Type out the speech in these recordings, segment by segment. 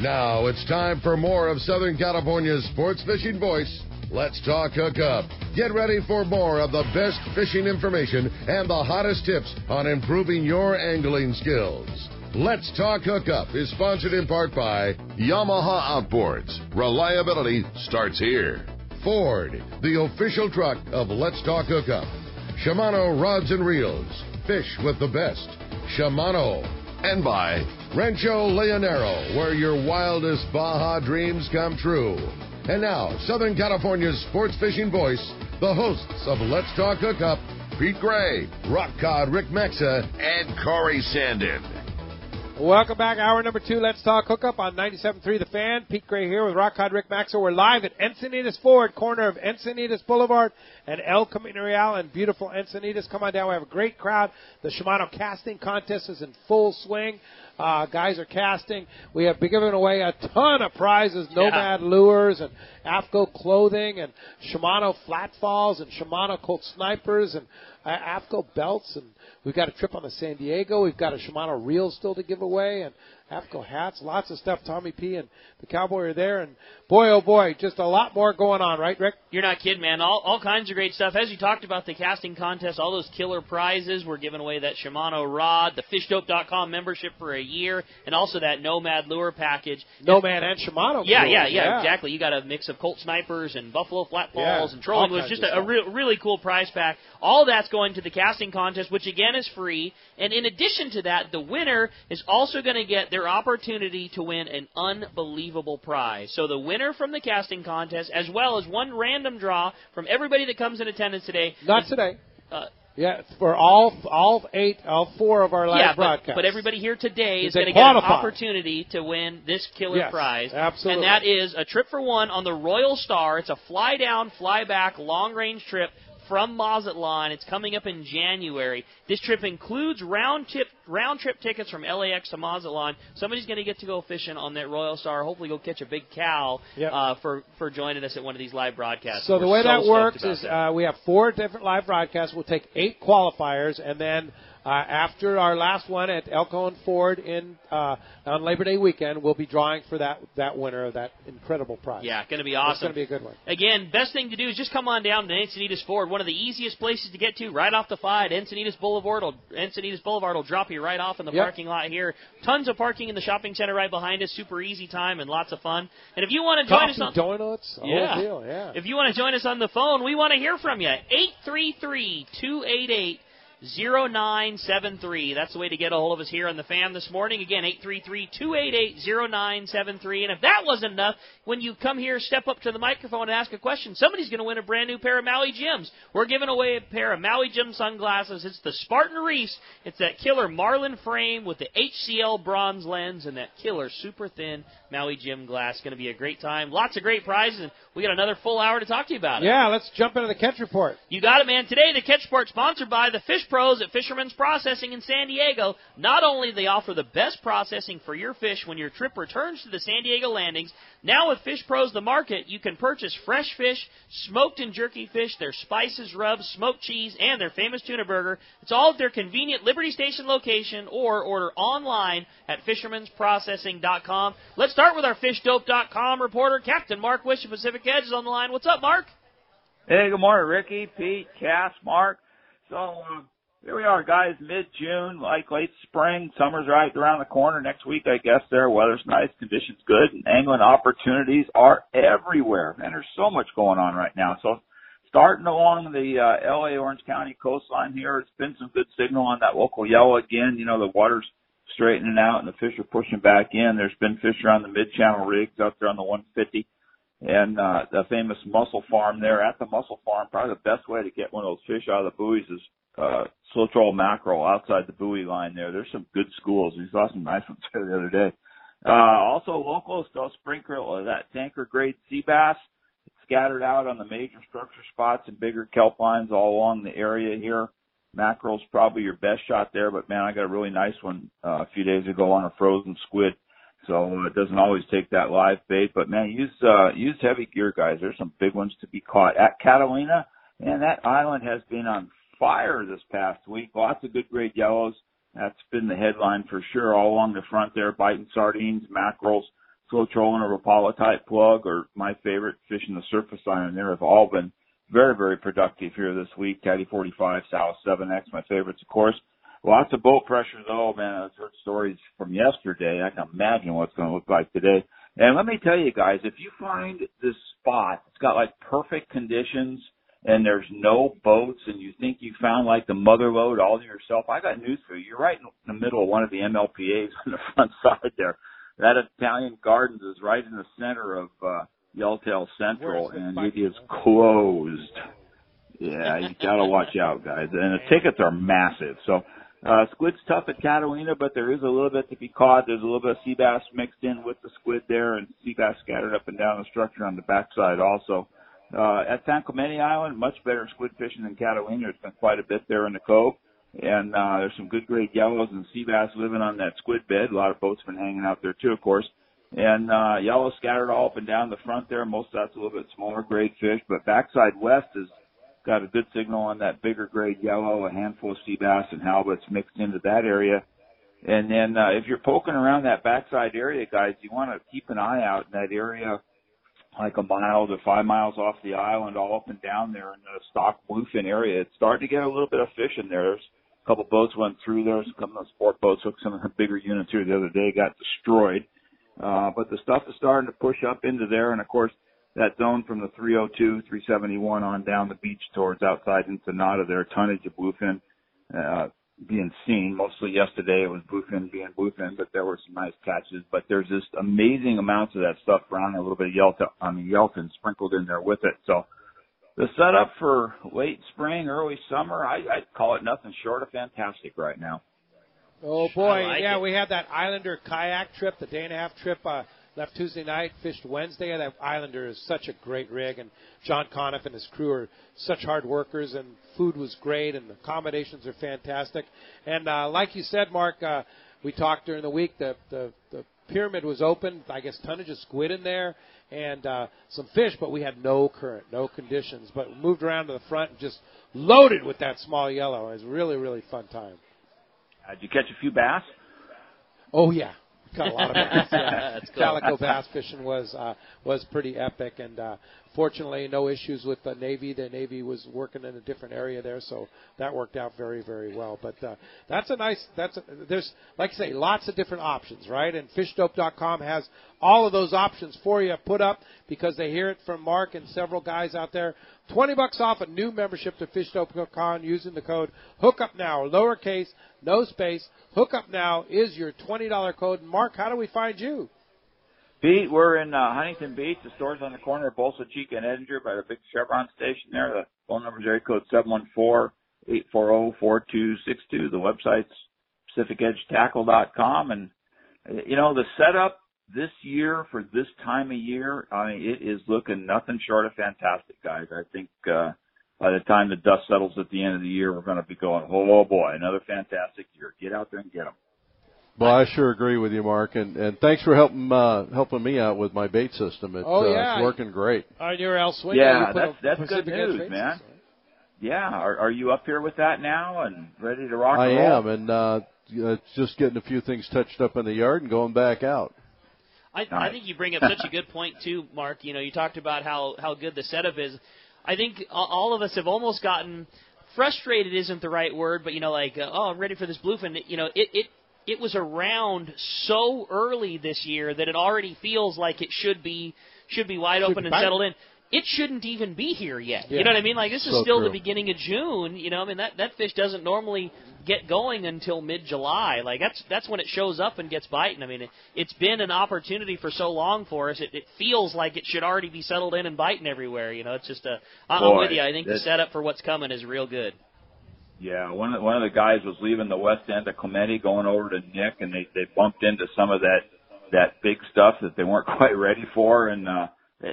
Now it's time for more of Southern California's sports fishing voice. Let's talk Hookup. Get ready for more of the best fishing information and the hottest tips on improving your angling skills. Let's Talk Hookup is sponsored in part by Yamaha Outboards. Reliability starts here. Ford, the official truck of Let's Talk Hookup. Shimano Rods and Reels. Fish with the best. Shimano. And by Rancho Leonero, where your wildest Baja dreams come true. And now, Southern California's sports fishing voice, the hosts of Let's Talk Hookup, Pete Gray, Rock Cod Rick Maxa, and Corey Sandin. Welcome back. Hour number 2, Let's Talk Hookup on 97.3 The Fan. Pete Gray here with Rock Cod Rick Maxa. We're live at Encinitas Ford, corner of Encinitas Boulevard and El Camino Real in beautiful Encinitas. Come on down. We have a great crowd. The Shimano casting contest is in full swing. Guys are casting. We have been giving away a ton of prizes, Nomad lures and AFCO clothing and Shimano flat falls and Shimano Colt snipers and AFCO belts, and we've got a trip on the San Diego. We've got a Shimano reel still to give away, and AFCO hats, lots of stuff. Tommy P and the Cowboy are there, and boy, oh boy, just a lot more going on, right, Rick? You're not kidding, man. All kinds of great stuff. As you talked about the casting contest, all those killer prizes. We're giving away that Shimano rod, the fishdope.com membership for a year, and also that Nomad lure package. Nomad and Shimano. Yeah, exactly. You got a mix of Colt snipers and Buffalo flat falls and trolling was just a really cool prize pack. All that's going to the casting contest, which again is free. And in addition to that, the winner is also going to get their opportunity to win an unbelievable prize. So the winner from the casting contest, as well as one random draw from everybody that comes in attendance today. Not today. For all 4 of our live broadcasts. But everybody here today is going to get an opportunity to win this killer prize. Absolutely. And that is a trip for one on the Royal Star. It's a fly down, fly back, long range trip from Mazatlan. It's coming up in January. This trip includes round trip tickets from LAX to Mazatlan. Somebody's going to get to go fishing on that Royal Star. Hopefully go catch a big cow for joining us at one of these live broadcasts. So the way that works is we have 4 different live broadcasts. We'll take 8 qualifiers, and then after our last one at Elkhorn Ford on Labor Day weekend, we'll be drawing for that winner of that incredible prize. Yeah, going to be awesome. It's going to be a good one. Again, best thing to do is just come on down to Encinitas Ford, one of the easiest places to get to, right off the 5 at Encinitas Boulevard. Encinitas Boulevard will drop you right off in the parking lot here. Tons of parking in the shopping center right behind us. Super easy time and lots of fun. And if you want to join us on donuts, deal. If you want to join us on the phone, we want to hear from you. 833-288 0973. That's the way to get a hold of us here on the Fan this morning. Again, 833-288-0973. And if that wasn't enough, when you come here, step up to the microphone and ask a question, somebody's going to win a brand new pair of Maui Jims. We're giving away a pair of Maui Jim sunglasses. It's the Spartan Reefs. It's that killer Marlin frame with the HCL bronze lens and that killer super thin Maui Jim glass. Going to be a great time. Lots of great prizes. And we got another full hour to talk to you about it. Yeah, let's jump into the Catch Report. You got it, man. Today, the Catch Report sponsored by the Fish Pros at Fisherman's Processing in San Diego. Not only do they offer the best processing for your fish when your trip returns to the San Diego landings, now with Fish Pros The Market, you can purchase fresh fish, smoked and jerky fish, their spices, rubs, smoked cheese, and their famous tuna burger. It's all at their convenient Liberty Station location or order online at fishermansprocessing.com. Let's start with our fishdope.com reporter, Captain Mark Wish of Pacific Edge is on the line. What's up, Mark? Hey, good morning, Ricky, Pete, Cass, Mark. So, here we are, guys, mid-June, like late spring. Summer's right around the corner. Next week, I guess there. Weather's nice, conditions good, and angling opportunities are everywhere. Man, there's so much going on right now. So, starting along the L.A. Orange County coastline here, it's been some good signal on that local yellow again. You know, the water's straightening out and the fish are pushing back in. There's been fish around the mid-channel rigs out there on the 150. And the famous mussel farm there at the mussel farm, probably the best way to get one of those fish out of the buoys is slow troll mackerel outside the buoy line there. There's some good schools. We saw some nice ones there the other day. Also local, still sprinkle that tanker grade sea bass. It's scattered out on the major structure spots and bigger kelp lines all along the area here. Mackerel's probably your best shot there, but man, I got a really nice one a few days ago on a frozen squid. So it doesn't always take that live bait, but man, use heavy gear, guys. There's some big ones to be caught at Catalina, and that island has been on fire this past week. Lots of good grade yellows. That's been the headline for sure all along the front there, biting sardines, mackerels. slow trolling or Rapala type plug, or my favorite, fishing the surface iron there, have all been very, very productive here this week. Caddy 45, South 7X, my favorites, of course. Lots of boat pressure, though, man. I've heard stories from yesterday. I can imagine what it's going to look like today. And let me tell you guys, if you find this spot, it's got like perfect conditions, and there's no boats, and you think you found like the mother lode all to yourself, I got news for you. You're right in the middle of one of the MLPAs on the front side there. That Italian Gardens is right in the center of Yellowtail Central, and it is closed. Yeah, you got to watch out, guys. And the tickets are massive. So squid's tough at Catalina, but there is a little bit to be caught. There's a little bit of sea bass mixed in with the squid there, and sea bass scattered up and down the structure on the backside also. At San Clemente Island, much better squid fishing than Catalina. There's been quite a bit there in the cove. And there's some good grade yellows and sea bass living on that squid bed. A lot of boats been hanging out there too, of course. And yellow scattered all up and down the front there. Most of that's a little bit smaller grade fish. But backside west has got a good signal on that bigger grade yellow, a handful of sea bass and halibuts mixed into that area. And then if you're poking around that backside area, guys, you want to keep an eye out in that area, like a mile to 5 miles off the island, all up and down there in the stock bluefin area. It's starting to get a little bit of fish in there. There's a couple boats went through there. Some of the sport boats hooked some of the bigger units here the other day, got destroyed. But the stuff is starting to push up into there. And, of course, that zone from the 302, 371 on down the beach towards outside Encinita there, tonnage of bluefin being seen. Mostly yesterday it was bluefin being bluefin, but there were some nice catches. But there's just amazing amounts of that stuff, brown, a little bit of yellowfin sprinkled in there with it. So the setup for late spring, early summer, I'd call it nothing short of fantastic right now. Oh, boy. Yeah, we had that Islander kayak trip, the day-and-a-half trip. Left Tuesday night, fished Wednesday. That Islander is such a great rig, and John Conniff and his crew are such hard workers, and food was great, and the accommodations are fantastic. And like you said, Mark, we talked during the week, the pyramid was open, I guess tonnage of squid in there, and some fish, but we had no current, no conditions. But we moved around to the front and just loaded with that small yellow. It was a really, really fun time. Did you catch a few bass? Oh, yeah. Got a lot of bass. Yeah. That's cool. Calico bass fishing was pretty epic, and fortunately, no issues with the Navy. The Navy was working in a different area there, so that worked out very, very well. But there's, like I say, lots of different options, right? And FishDope.com has all of those options for you put up because they hear it from Mark and several guys out there. $20 off a new membership to FishDope.com using the code HookUpNow, lowercase, no space. HookUpNow is your $20 code. Mark, how do we find you? Pete, we're in Huntington Beach. The store's on the corner of Bolsa Chica and Edinger by the big Chevron station there. The phone number is area code 714-840-4262. The website's PacificEdgeTackle.com. And, you know, the setup this year for this time of year, I mean, it is looking nothing short of fantastic, guys. I think by the time the dust settles at the end of the year, we're going to be going, oh, boy, another fantastic year. Get out there and get them. Well, I sure agree with you, Mark, and thanks for helping me out with my bait system. It's working great. On your elsewhere, yeah, that's good news, man. Yeah, are you up here with that now and ready to rock and roll? I am, and just getting a few things touched up in the yard and going back out. I think you bring up such a good point too, Mark. You know, you talked about how good the setup is. I think all of us have almost gotten frustrated. Isn't the right word, but you know, like I'm ready for this bluefin. You know, it was around so early this year that it already feels like it should be wide open and settled in. It shouldn't even be here yet. Yeah. You know what I mean? Like this is still the beginning of June. You know, I mean that fish doesn't normally get going until mid-July. Like that's when it shows up and gets biting. I mean, it's been an opportunity for so long for us. It feels like it should already be settled in and biting everywhere. You know, it's just I'm with you. I think the setup for what's coming is real good. Yeah, one of the guys was leaving the west end of Clemente going over to Nick, and they bumped into some of that big stuff that they weren't quite ready for, and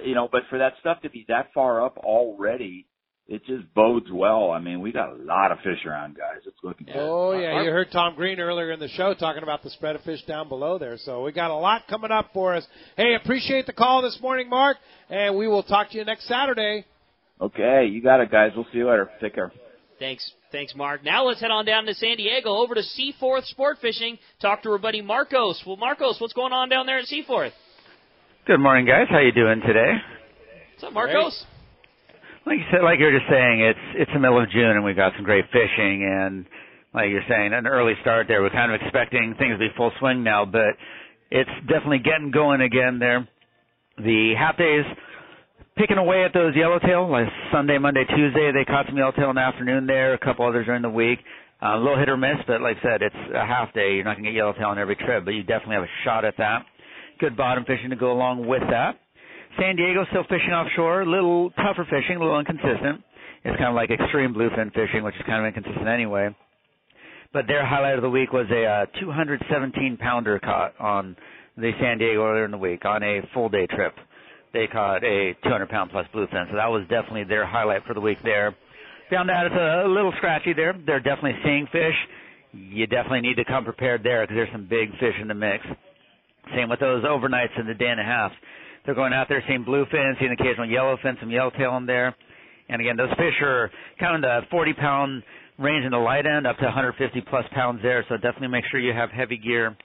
you know, but for that stuff to be that far up already, it just bodes well. I mean, we got a lot of fish around, guys. It's looking good. Oh, yeah. You heard Tom Green earlier in the show talking about the spread of fish down below there. So we got a lot coming up for us. Hey, appreciate the call this morning, Mark, and we will talk to you next Saturday. Okay, you got it, guys. We'll see you later. Take care. Thanks, Mark. Now let's head on down to San Diego, over to Seaforth Sport Fishing, talk to our buddy Marcos. Well, Marcos, what's going on down there at Seaforth? Good morning, guys. How you doing today? What's up, Marcos? Like you said, like you were just saying, it's the middle of June and we've got some great fishing, and like you're saying, an early start there. We're kind of expecting things to be full swing now, but it's definitely getting going again there. The half days picking away at those yellowtail, like Sunday, Monday, Tuesday, they caught some yellowtail in the afternoon there, a couple others during the week. A little hit or miss, but like I said, it's a half day. You're not going to get yellowtail on every trip, but you definitely have a shot at that. Good bottom fishing to go along with that. San Diego still fishing offshore, a little tougher fishing, a little inconsistent. It's kind of like extreme bluefin fishing, which is kind of inconsistent anyway. But their highlight of the week was a 217-pounder caught on the San Diego earlier in the week on a full-day trip. They caught a 200-pound plus bluefin, so that was definitely their highlight for the week there. Found out it's a little scratchy there. They're definitely seeing fish. You definitely need to come prepared there because there's some big fish in the mix. Same with those overnights in the day and a half. They're going out there seeing bluefin, seeing occasional yellowfin, some yellowtail in there. And again, those fish are kind of the 40-pound range in the light end up to 150-plus pounds there, so definitely make sure you have heavy gear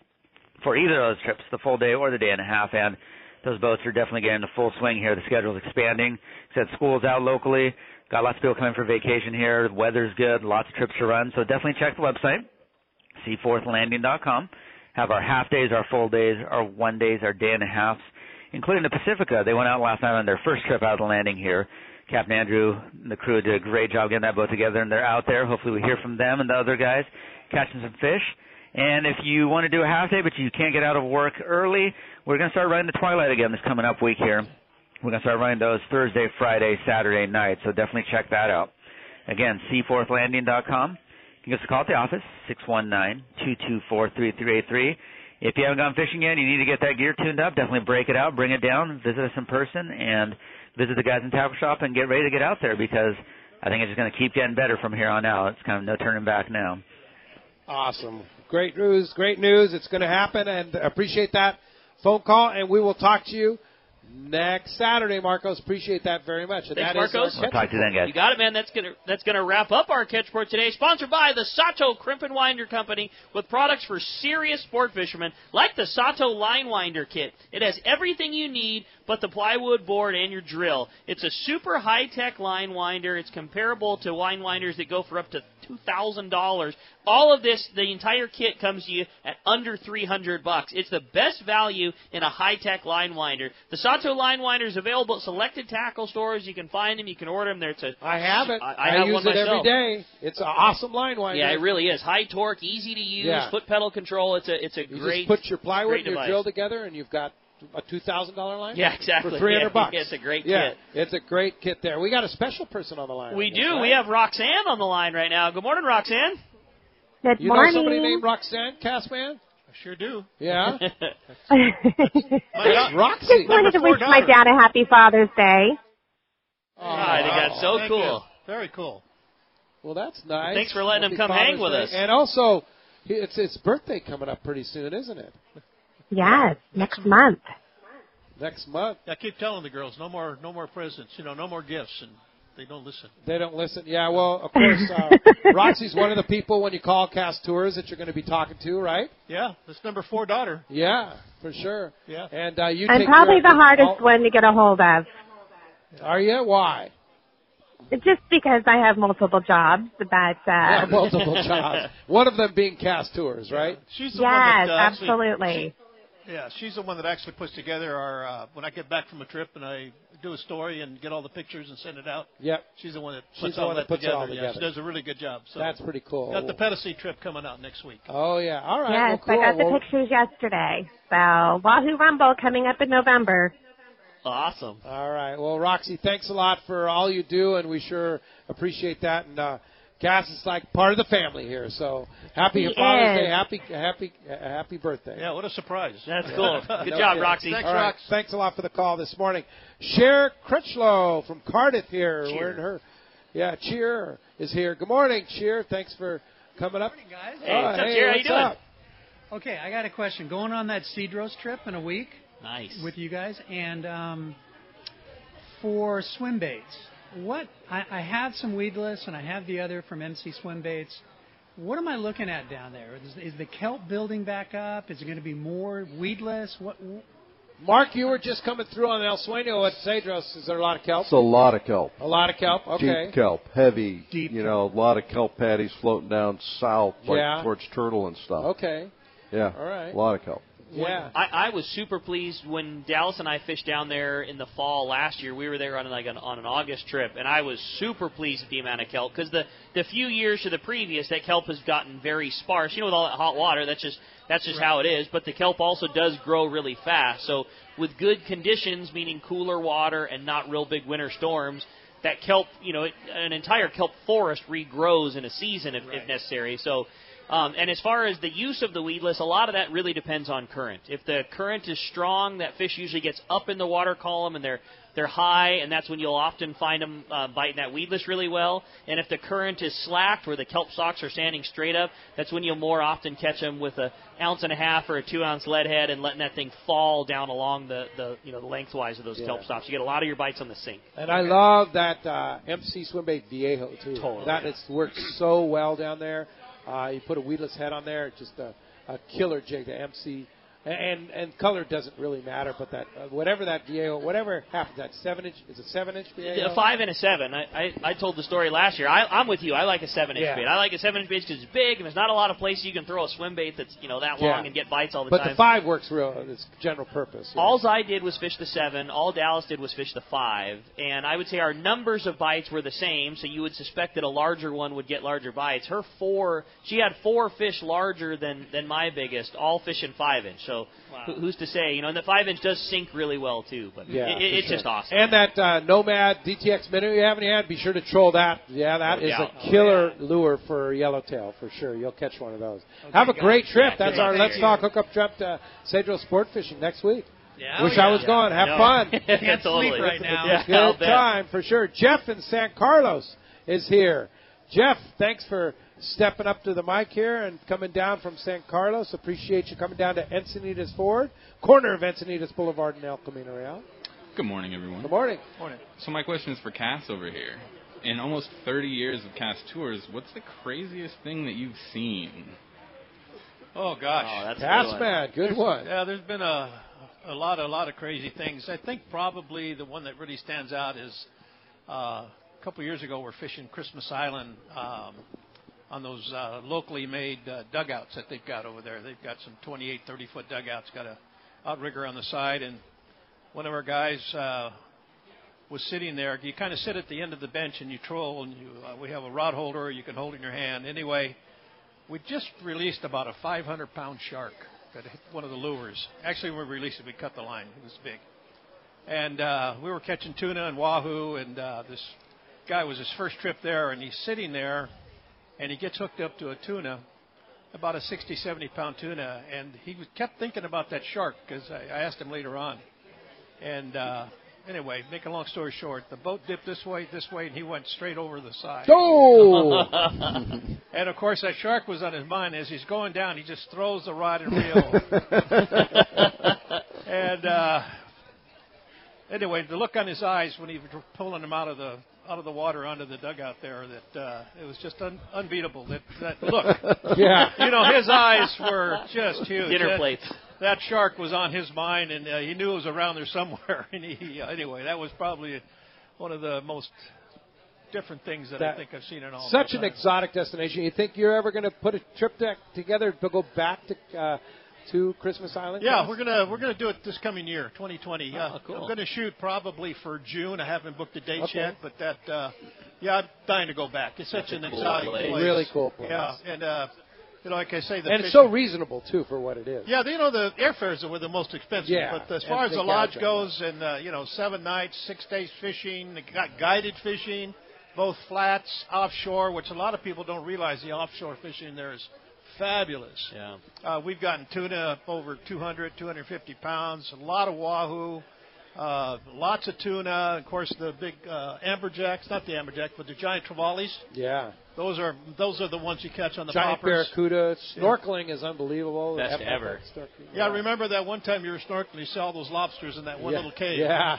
for either of those trips, the full day or the day and a half. And those boats are definitely getting into full swing here. The schedule's expanding. Said school's out locally. Got lots of people coming for vacation here. The weather's good. Lots of trips to run. So definitely check the website, seaforthlanding.com. Have our half days, our full days, our 1 days, our day and a halves, including the Pacifica. They went out last night on their first trip out of the landing here. Captain Andrew and the crew did a great job getting that boat together, and they're out there. Hopefully we hear from them and the other guys catching some fish. And if you want to do a half day but you can't get out of work early, we're going to start running the Twilight again this coming up week here. We're going to start running those Thursday, Friday, Saturday night, so definitely check that out. Again, seaforthlanding.com. You can give us a call at the office, 619-224-3383. If you haven't gone fishing yet and you need to get that gear tuned up, definitely break it out, bring it down, visit us in person, and visit the guys in Tackle Shop and get ready to get out there because I think it's just going to keep getting better from here on out. It's kind of no turning back now. Awesome. Great news. Great news. It's going to happen, and appreciate that phone call, and we will talk to you next Saturday, Marcos. Appreciate that very much. And Thanks, that Marcos. We'll talk to you then, guys. You got it, man. That's gonna wrap up our catch for today. Sponsored by the Sato Crimp and Winder Company with products for serious sport fishermen, like the Sato Line Winder Kit. It has everything you need but the plywood board and your drill. It's a super high-tech line winder. It's comparable to line winders that go for up to $2,000. All of this, the entire kit comes to you at under $300. It's the best value in a high-tech line winder. The Sato line winder is available at selected tackle stores. You can find them. You can order them. I have it. I use one it myself. every day. It's an awesome line winder. Yeah, it really is. High torque, easy to use, foot pedal control. It's a you great. You just put your plywood and your device. drill together, and you've got a $2,000 line? Yeah, exactly. For $300. Yeah, it's a great kit. It's a great kit there. We got a special person on the line. We do. Right? We have Roxanne on the line right now. Good morning, Roxanne. Good you morning. know somebody named Roxanne, Cassman? I sure do. Yeah? Roxy. Just wanted to wish my dad a happy Father's Day. I think that's so Thank cool. You. Very cool. Well, that's nice. Thanks for letting him come Father's hang with Day. us. And also, it's his birthday coming up pretty soon, isn't it? Yes, next month. Next month. I keep telling the girls, no more presents, no more gifts, and they don't listen. They don't listen. Yeah, well, of course, Roxy's one of the people when you call Cast Tours that you're going to be talking to, right? Yeah, that's number 4 daughter. Yeah, for sure. Yeah. And you I'm take probably care the hardest one to get a hold of. Are you? Why? Just because I have multiple jobs, but yeah, multiple jobs. One of them being Cast Tours, right? She's the yes, one that, absolutely. She's the one that actually puts together our, when I get back from a trip and I do a story and get all the pictures and send it out. Yep. She's the one that puts all that together. Yeah, she does a really good job. So that's pretty cool. Got the Pedicee trip coming out next week. Oh, yeah. All right. Yes, well, cool. I got the pictures yesterday. So, Wahoo Rumble coming up in November. Awesome. All right. Well, Roxy, thanks a lot for all you do, and we sure appreciate that. And Cass is like part of the family here, so happy Father's Day, happy birthday. Yeah, what a surprise. That's cool. Good job, Roxy. Thanks, Rox. Thanks a lot for the call this morning. Cher Critchlow from Cardiff here. Cheer. We're in her. Yeah, Cheer is here. Good morning, Cheer. Thanks for coming up. Good morning, guys. Hey, what's up, Cheer? How you doing? Up? Okay, I got a question. Going on that Cedros trip in a week. Nice. With you guys. And for swim baits, I have some weedless and I have the other from MC Swim Baits. What am I looking at down there? Is the kelp building back up? Is it going to be more weedless? Mark, you were just coming through on El Sueño at Cedros. Is there a lot of kelp? It's a lot of kelp. A lot of kelp, okay. Deep kelp, heavy. Deep a lot of kelp patties floating down south, towards Turtle and stuff. Okay. Yeah. All right. A lot of kelp. Yeah. I was super pleased when Dallas and I fished down there in the fall last year. We were there on an August trip, and I was super pleased with the amount of kelp because the few years to the previous, that kelp has gotten very sparse. With all that hot water, that's just how it is. But the kelp also does grow really fast. So with good conditions, meaning cooler water and not real big winter storms, that kelp, an entire kelp forest regrows in a season if necessary. So. And as far as the use of the weedless, a lot of that really depends on current. If the current is strong, that fish usually gets up in the water column and they're high, and that's when you'll often find them biting that weedless really well. And if the current is slacked, where the kelp stalks are standing straight up, that's when you'll more often catch them with an 1.5 ounce or a 2 ounce lead head and letting that thing fall down along the lengthwise of those kelp stalks. You get a lot of your bites on the sink. And I love that MC Swimbait Viejo too. Totally. That works so well down there. You put a weedless head on there, just a killer jig. The MC and color doesn't really matter, but that whatever that Viejo, whatever happens, that 7-inch is a 7-inch Viejo. A 5 and a 7. I told the story last year. I'm with you. I like a 7-inch bait. I like a 7-inch bait because it's big and there's not a lot of places you can throw a swim bait that's that long and get bites all the time. But the 5 works real. It's general purpose. Yeah. All I did was fish the 7. All Dallas did was fish the 5, and I would say our numbers of bites were the same. So you would suspect that a larger one would get larger bites. Her 4, she had 4 fish larger than my biggest, all fishing 5-inch. So. Wow. Who's to say? And the 5-inch does sink really well too. But it's just awesome. And that Nomad DTX minnow you haven't had, be sure to troll that. Yeah, that is a killer lure for yellowtail for sure. You'll catch one of those. Have a great trip. That's our Let's Talk Hookup trip to Cedros Sport Fishing next week. Yeah, Wish I was going. Have fun. Can't totally. sleep right now. Good time for sure. Jeff in San Carlos is here. Jeff, thanks for stepping up to the mic here and coming down from San Carlos. Appreciate you coming down to Encinitas Ford, corner of Encinitas Boulevard and El Camino Real. Good morning, everyone. Good morning. Morning. So my question is for Cass over here. In almost 30 years of Cass Tours, what's the craziest thing that you've seen? Oh, gosh. Oh, that's Cassman, good one. Yeah, there's been a lot of crazy things. I think probably the one that really stands out is a couple years ago we're fishing Christmas Island on those locally made dugouts that they've got over there. They've got some 28, 30-foot dugouts, got a outrigger on the side, and one of our guys was sitting there. You kind of sit at the end of the bench and you troll, and we have a rod holder you can hold in your hand. Anyway, we just released about a 500-pound shark that hit one of the lures. Actually, when we released it, we cut the line. It was big. And we were catching tuna and wahoo, and this guy was his first trip there, and he's sitting there, and he gets hooked up to a tuna, about a 60, 70-pound tuna, and he kept thinking about that shark because I asked him later on. And anyway, make a long story short, the boat dipped this way, and he went straight over the side. Oh! And, of course, that shark was on his mind. As he's going down, he just throws the rod and reel. And anyway, the look on his eyes when he was pulling him out of the water onto the dugout there, that it was just unbeatable. That look. Yeah. His eyes were just huge. Dinner plates. That shark was on his mind, and he knew it was around there somewhere. And anyway, that was probably one of the most different things that I think I've seen in all. Such an exotic destination. You think you're ever going to put a trip together to go back to Christmas Island? Yeah, we're gonna do it this coming year, 2020. Oh, cool. I'm gonna shoot probably for June. I haven't booked the dates yet, but I'm dying to go back. It's such an exotic place. Really cool place. Yeah, and like I say, it's so reasonable too for what it is. Yeah, the airfares were the most expensive. Yeah, but as far as the lodge goes, and 7 nights, 6 days fishing, got guided fishing, both flats, offshore, which a lot of people don't realize the offshore fishing there is fabulous. Yeah. We've gotten tuna over 200, 250 pounds, a lot of wahoo, lots of tuna. Of course, the big amberjacks, not the amberjack, but the giant trevallies. Yeah. Those are the ones you catch on the giant poppers. Barracuda. Snorkeling is unbelievable. Best ever. Yeah, remember that one time you were snorkeling, you saw those lobsters in that one little cave. Yeah.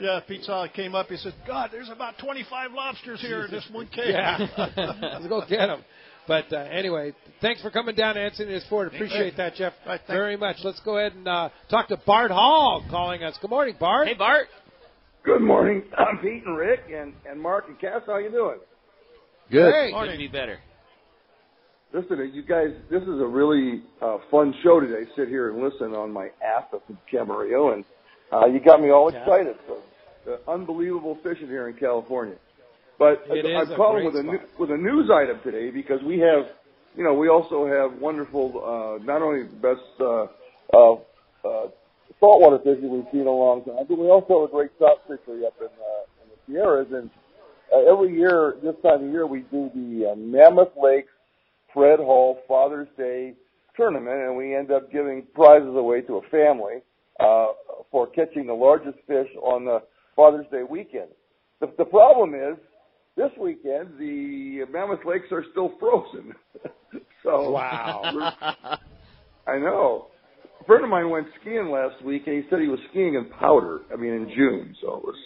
Yeah, Pete saw it came up. He said, God, there's about 25 lobsters here in this one cave. Yeah. Let's go get them. But anyway, thanks for coming down to Encinitas Ford. Appreciate that, Jeff, very much. Let's go ahead and talk to Bart Hall calling us. Good morning, Bart. Hey, Bart. Good morning. I'm Pete and Rick and Mark and Cass. How you doing? Good. Hey. Couldn't be better. Listen, you guys, this is a really fun show today. Sit here and listen on my app up in Camarillo, and you got me all excited. So, unbelievable fishing here in California. But I'm calling with a news item today because we have, we also have wonderful, not only the best saltwater fishing we've seen in a long time, but we also have a great trout fishery up in the Sierras. And every year, this time of year, we do the Mammoth Lakes Fred Hall Father's Day tournament, and we end up giving prizes away to a family for catching the largest fish on the Father's Day weekend. The problem is, this weekend, the Mammoth Lakes are still frozen. So, wow. I know. A friend of mine went skiing last week, and he said he was skiing in powder, in June. So it was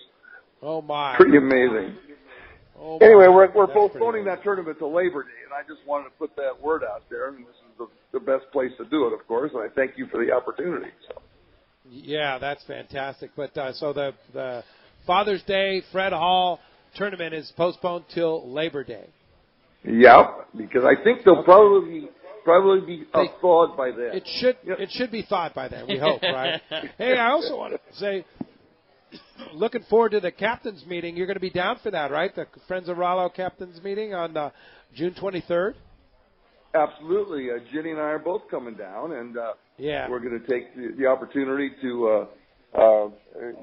pretty amazing. Anyway, we're postponing that tournament to Labor Day, and I just wanted to put that word out there, and this is the best place to do it, of course, and I thank you for the opportunity. So. Yeah, that's fantastic. But so the Father's Day Fred Hall tournament is postponed till Labor Day. Yeah, because I think they'll probably be thawed by then. It should be thawed by then. We hope, right? Hey, I also want to say, looking forward to the captains meeting. You're going to be down for that, right? The Friends of Rollo captains meeting on June 23rd. Absolutely. Ginny and I are both coming down, and we're going to take the opportunity to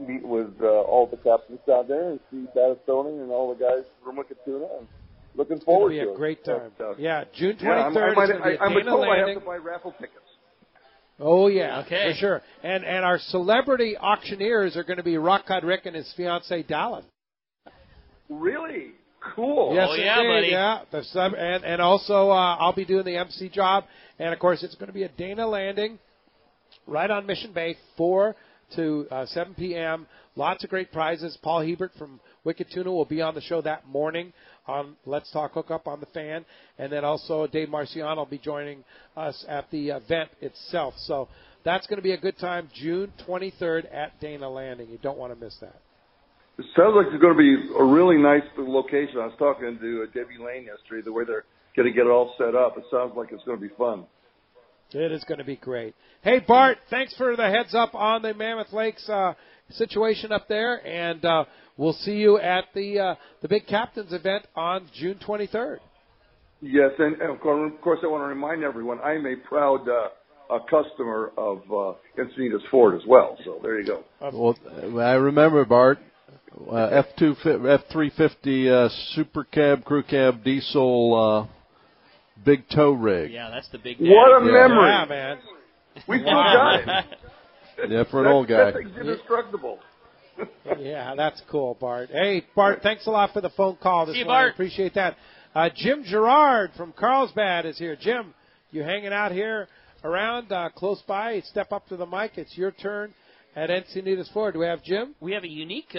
meet with all the captains down there and see Battistoni and all the guys from Wickatuna. And looking forward to it. It'll be a great time. June 23rd. Yeah, I'm told I have to buy raffle tickets. Oh, yeah, okay. For sure. And our celebrity auctioneers are going to be Rockcod Rick and his fiancee Dallas. Really? Cool. Yes, buddy. Yeah. And also I'll be doing the MC job. And, of course, it's going to be at Dana Landing right on Mission Bay, 4 to 7 p.m. Lots of great prizes. Paul Hebert from Wickatuna will be on the show that morning on Let's Talk Hookup on the Fan. And then also Dave Marciano will be joining us at the event itself. So that's going to be a good time, June 23rd at Dana Landing. You don't want to miss that. It sounds like it's going to be a really nice location. I was talking to Debbie Lane yesterday, the way they're going to get it all set up. It sounds like it's going to be fun. It is going to be great. Hey, Bart, thanks for the heads up on the Mammoth Lakes situation up there, and we'll see you at the Big Captains event on June 23rd. Yes, and of course I want to remind everyone I'm a proud a customer of Encinitas Ford as well. So there you go. Well, I remember, Bart, F350 Super Cab, Crew Cab, Diesel big tow rig. Yeah, that's the big. What a memory! Yeah, man. We still got it. Yeah, for an old guy. That thing's indestructible. Yeah, that's cool, Bart. Hey, Bart, thanks a lot for the phone call this morning. Bart. Appreciate that. Jim Gerard from Carlsbad is here. Jim, you hanging out here around close by? Step up to the mic. It's your turn at Encinitas Ford. Do we have Jim? We have a unique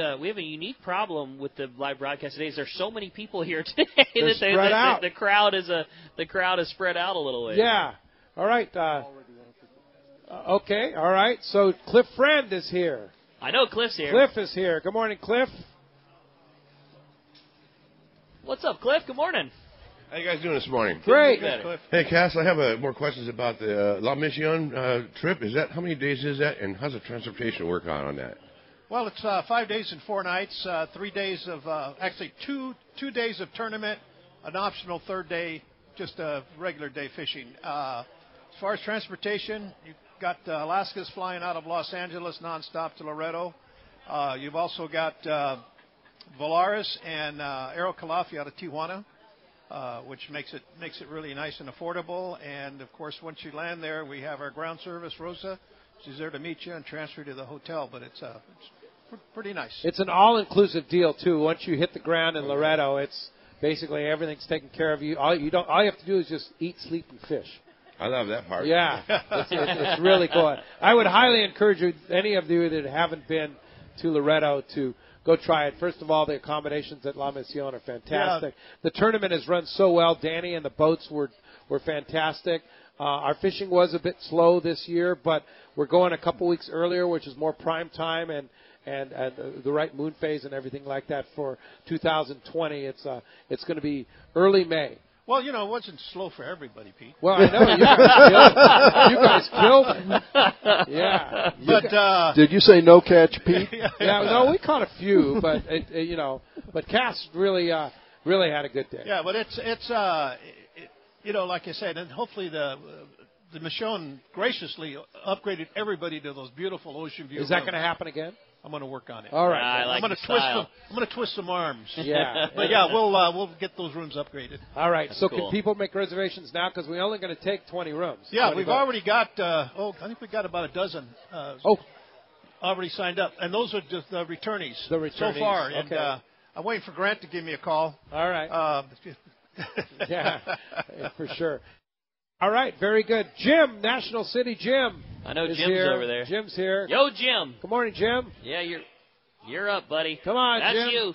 problem with the live broadcast today. There's so many people here today that the crowd is spread out a little bit. Yeah. All right. Okay. All right. So Cliff Friend is here. I know Cliff's here. Cliff is here. Good morning, Cliff. What's up, Cliff? Good morning. How you guys doing this morning? Great. Hey, Cass, I have more questions about the La Mission trip. How many days is that, and how's the transportation work on that? Well, it's 5 days and 4 nights, 3 days of actually two days of tournament, an optional third day, just a regular day fishing. As far as transportation, you've got Alaska's flying out of Los Angeles nonstop to Loretto. You've also got Volaris and Aero Calafi out of Tijuana. Which makes it really nice and affordable. And, of course, once you land there, we have our ground service, Rosa. She's there to meet you and transfer you to the hotel. But it's pretty nice. It's an all-inclusive deal, too. Once you hit the ground in Loretto, it's basically everything's taken care of you. All you have to do is just eat, sleep, and fish. I love that part. Yeah, it's really cool. I would highly encourage any of you that haven't been to Loretto to go try it. First of all, the accommodations at La Mission are fantastic. Yeah. The tournament has run so well, Danny, and the boats were fantastic. Our fishing was a bit slow this year, but we're going a couple weeks earlier, which is more prime time and the right moon phase and everything like that for 2020. It's going to be early May. Well, it wasn't slow for everybody, Pete. Well, I know you guys killed it. Yeah. But did you say no catch, Pete? Yeah, no, we caught a few, but but Cass really had a good day. Yeah, but it's like I said, and hopefully the Michonne graciously upgraded everybody to those beautiful ocean view. Is that going to happen again? I'm going to work on it. All right. I'm going to twist some arms. Yeah. But yeah, we'll get those rooms upgraded. All right. That's so cool. Can people make reservations now? Because we're only going to take 20 rooms. Yeah, 20 we've bucks. already got. I think we got about a dozen. Already signed up, and those are just the returnees. The returnees. So far, okay. and I'm waiting for Grant to give me a call. All right. Yeah, for sure. All right, very good. Jim, National City Jim. I know Jim's here. over there. Jim's here. Yo, Jim. Good morning, Jim. Yeah, you're up, buddy. Come on, That's Jim. you.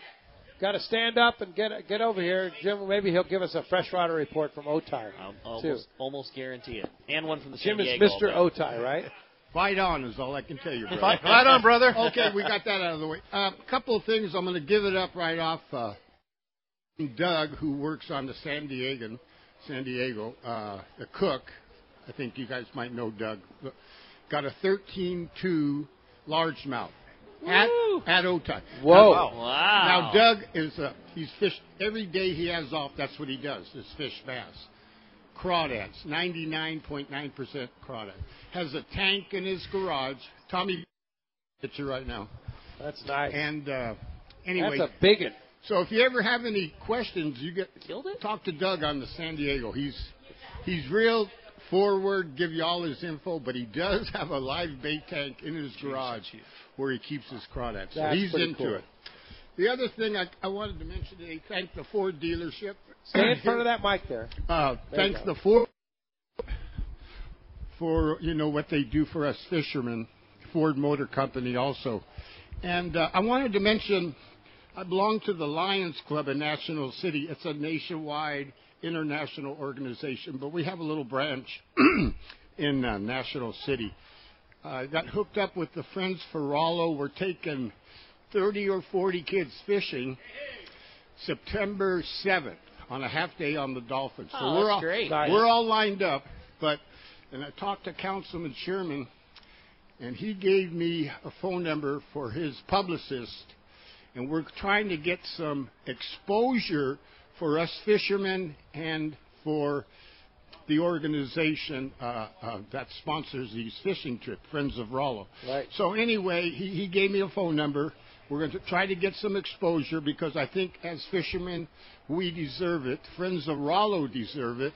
Got to stand up and get over here. Jim, maybe he'll give us a freshwater report from Otay. I'll almost guarantee it. And one from the Jim San Diego. is Mr. Otay, right? Fight on is all I can tell you, brother. Fight on, brother. Okay, we got that out of the way. A couple of things. I'm going to give it up right off. Doug, who works on the San Diego, the cook. I think you guys might know Doug. Got a 13.2 largemouth at Otay. Whoa! Wow! Now Doug he's fished every day he has off. That's what he does. Is fish bass. Crawdads, 99.9% crawdad. Has a tank in his garage. Tommy, get you right now. That's nice. And anyway, that's a big one. So if you ever have any questions, Killed it? talk to Doug on the San Diego. He's real forward, give you all his info, but he does have a live bait tank in his garage where he keeps his crawdads. So he's into cool. it. The other thing I wanted to mention today, thank the Ford dealership. Stay in front of that mic there. Thanks the Ford for what they do for us fishermen, Ford Motor Company also. And I wanted to mention I belong to the Lions Club in National City. It's a nationwide international organization, but we have a little branch in National City. I got hooked up with the Friends for Rollo. We're taking 30 or 40 kids fishing September 7th on a half day on the Dolphins. So that's great. We're all lined up, and I talked to Councilman Sherman, and he gave me a phone number for his publicist, and we're trying to get some exposure for us fishermen and for the organization that sponsors these fishing trips, Friends of Rollo. Right. So anyway, he gave me a phone number. We're going to try to get some exposure because I think as fishermen, we deserve it. Friends of Rollo deserve it.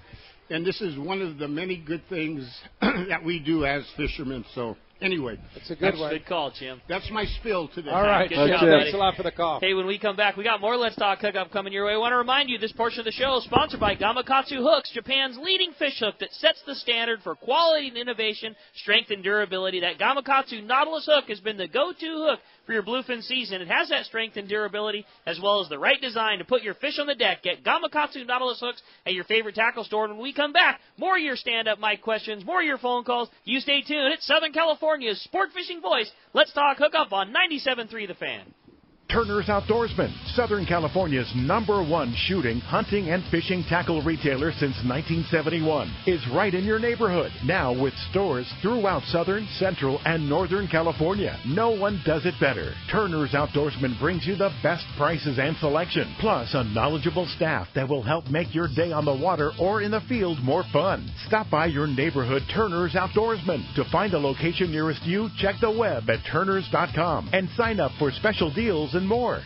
And this is one of the many good things that we do as fishermen. So anyway, it's a good one. Good call, Jim. That's my spill today. All right. Good job, Thanks a lot for the call. Hey, when we come back, we got more Let's Talk Hookup coming your way. I want to remind you this portion of the show is sponsored by Gamakatsu Hooks, Japan's leading fish hook that sets the standard for quality and innovation, strength and durability. That Gamakatsu Nautilus hook has been the go-to hook for your bluefin season. It has that strength and durability as well as the right design to put your fish on the deck. Get Gamakatsu Nautilus hooks at your favorite tackle store. And when we come back, more of your stand-up mic questions, more of your phone calls. You stay tuned. It's Southern California's sport fishing voice. Let's Talk Hookup on 97.3 The Fan. Turner's Outdoorsman, Southern California's #1 shooting, hunting, and fishing tackle retailer since 1971, is right in your neighborhood. Now with stores throughout Southern, Central, and Northern California. No one does it better. Turner's Outdoorsman brings you the best prices and selection, plus a knowledgeable staff that will help make your day on the water or in the field more fun. Stop by your neighborhood Turner's Outdoorsman. To find a location nearest you, check the web at turners.com and sign up for special deals and more.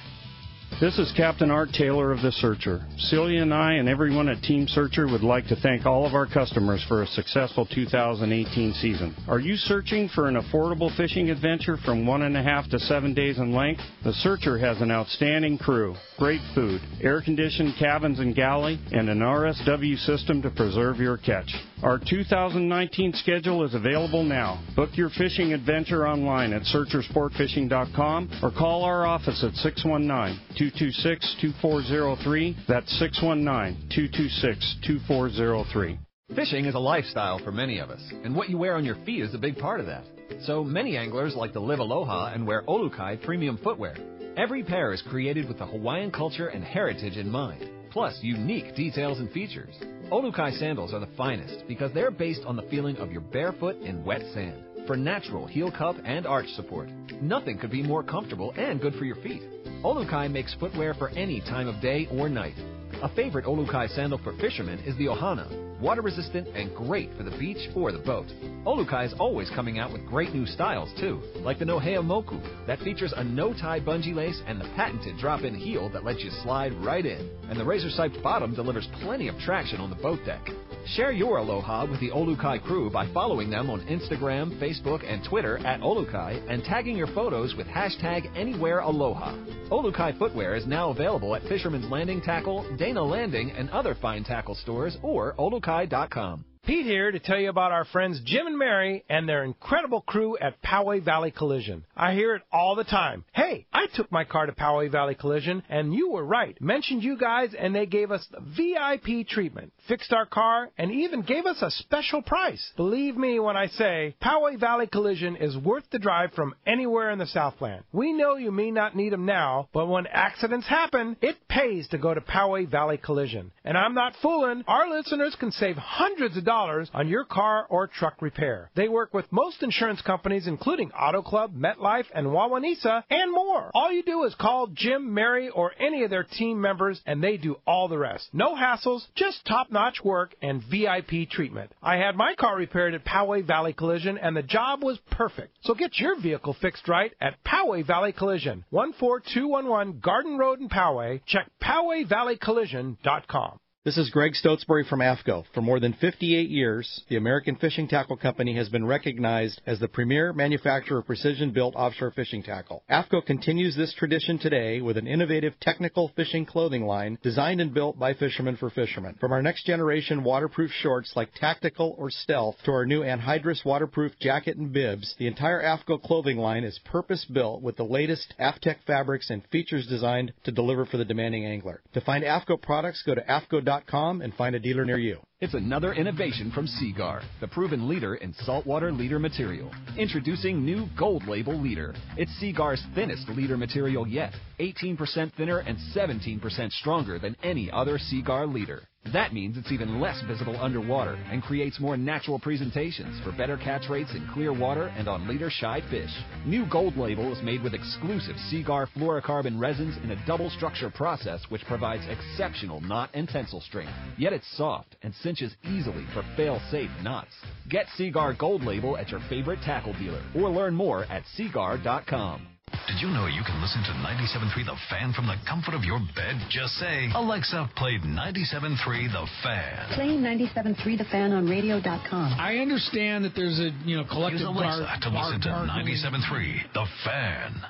This is Captain Art Taylor of The Searcher. Celia and I and everyone at Team Searcher would like to thank all of our customers for a successful 2018 season. Are you searching for an affordable fishing adventure from 1.5 to 7 days in length? The Searcher has an outstanding crew, great food, air-conditioned cabins and galley, and an RSW system to preserve your catch. Our 2019 schedule is available now. Book your fishing adventure online at searchersportfishing.com or call our office at 619-226-2403. That's 619-226-2403. Fishing is a lifestyle for many of us, and what you wear on your feet is a big part of that. So many anglers like to live aloha and wear Olukai premium footwear. Every pair is created with the Hawaiian culture and heritage in mind, plus unique details and features. Olukai sandals are the finest because they're based on the feeling of your barefoot in wet sand. For natural heel cup and arch support, nothing could be more comfortable and good for your feet. Olukai makes footwear for any time of day or night. A favorite Olukai sandal for fishermen is the Ohana, water-resistant and great for the beach or the boat. Olukai is always coming out with great new styles, too, like the Nohea Moku, that features a no-tie bungee lace and the patented drop-in heel that lets you slide right in. And the razor-siped bottom delivers plenty of traction on the boat deck. Share your aloha with the Olukai crew by following them on Instagram, Facebook, and Twitter at Olukai and tagging your photos with hashtag AnywhereAloha. Olukai footwear is now available at Fisherman's Landing Tackle, Dana Landing, and other fine tackle stores or Olukai.com. Pete here to tell you about our friends Jim and Mary and their incredible crew at Poway Valley Collision. I hear it all the time. Hey, I took my car to Poway Valley Collision, and you were right. Mentioned you guys, and they gave us the VIP treatment, fixed our car, and even gave us a special price. Believe me when I say Poway Valley Collision is worth the drive from anywhere in the Southland. We know you may not need them now, but when accidents happen, it pays to go to Poway Valley Collision. And I'm not fooling. Our listeners can save hundreds of dollars on your car or truck repair. They work with most insurance companies, including Auto Club, MetLife, and Wawanesa, and more. All you do is call Jim, Mary, or any of their team members, and they do all the rest. No hassles, just top-notch work and VIP treatment. I had my car repaired at Poway Valley Collision, and the job was perfect. So get your vehicle fixed right at Poway Valley Collision, 14211 Garden Road in Poway. Check PowayValleyCollision.com. This is Greg Stotesbury from AFCO. For more than 58 years, the American Fishing Tackle Company has been recognized as the premier manufacturer of precision-built offshore fishing tackle. AFCO continues this tradition today with an innovative technical fishing clothing line designed and built by fishermen for fishermen. From our next-generation waterproof shorts like Tactical or Stealth to our new anhydrous waterproof jacket and bibs, the entire AFCO clothing line is purpose-built with the latest AFTEC fabrics and features designed to deliver for the demanding angler. To find AFCO products, go to AFCO.com and find a dealer near you. It's another innovation from Seaguar, the proven leader in saltwater leader material. Introducing new Gold Label Leader. It's Seaguar's thinnest leader material yet, 18% thinner and 17% stronger than any other Seaguar leader. That means it's even less visible underwater and creates more natural presentations for better catch rates in clear water and on leader-shy fish. New Gold Label is made with exclusive Seaguar fluorocarbon resins in a double structure process which provides exceptional knot and tensile strength. Yet it's soft and cinches easily for fail-safe knots. Get Seaguar Gold Label at your favorite tackle dealer or learn more at seaguar.com. Did you know you can listen to 97.3 The Fan from the comfort of your bed? Just say, Alexa, play 97.3 The Fan. Play 97.3 The Fan on radio.com. I understand that there's a collective Use Alexa to listen to 97.3 The Fan.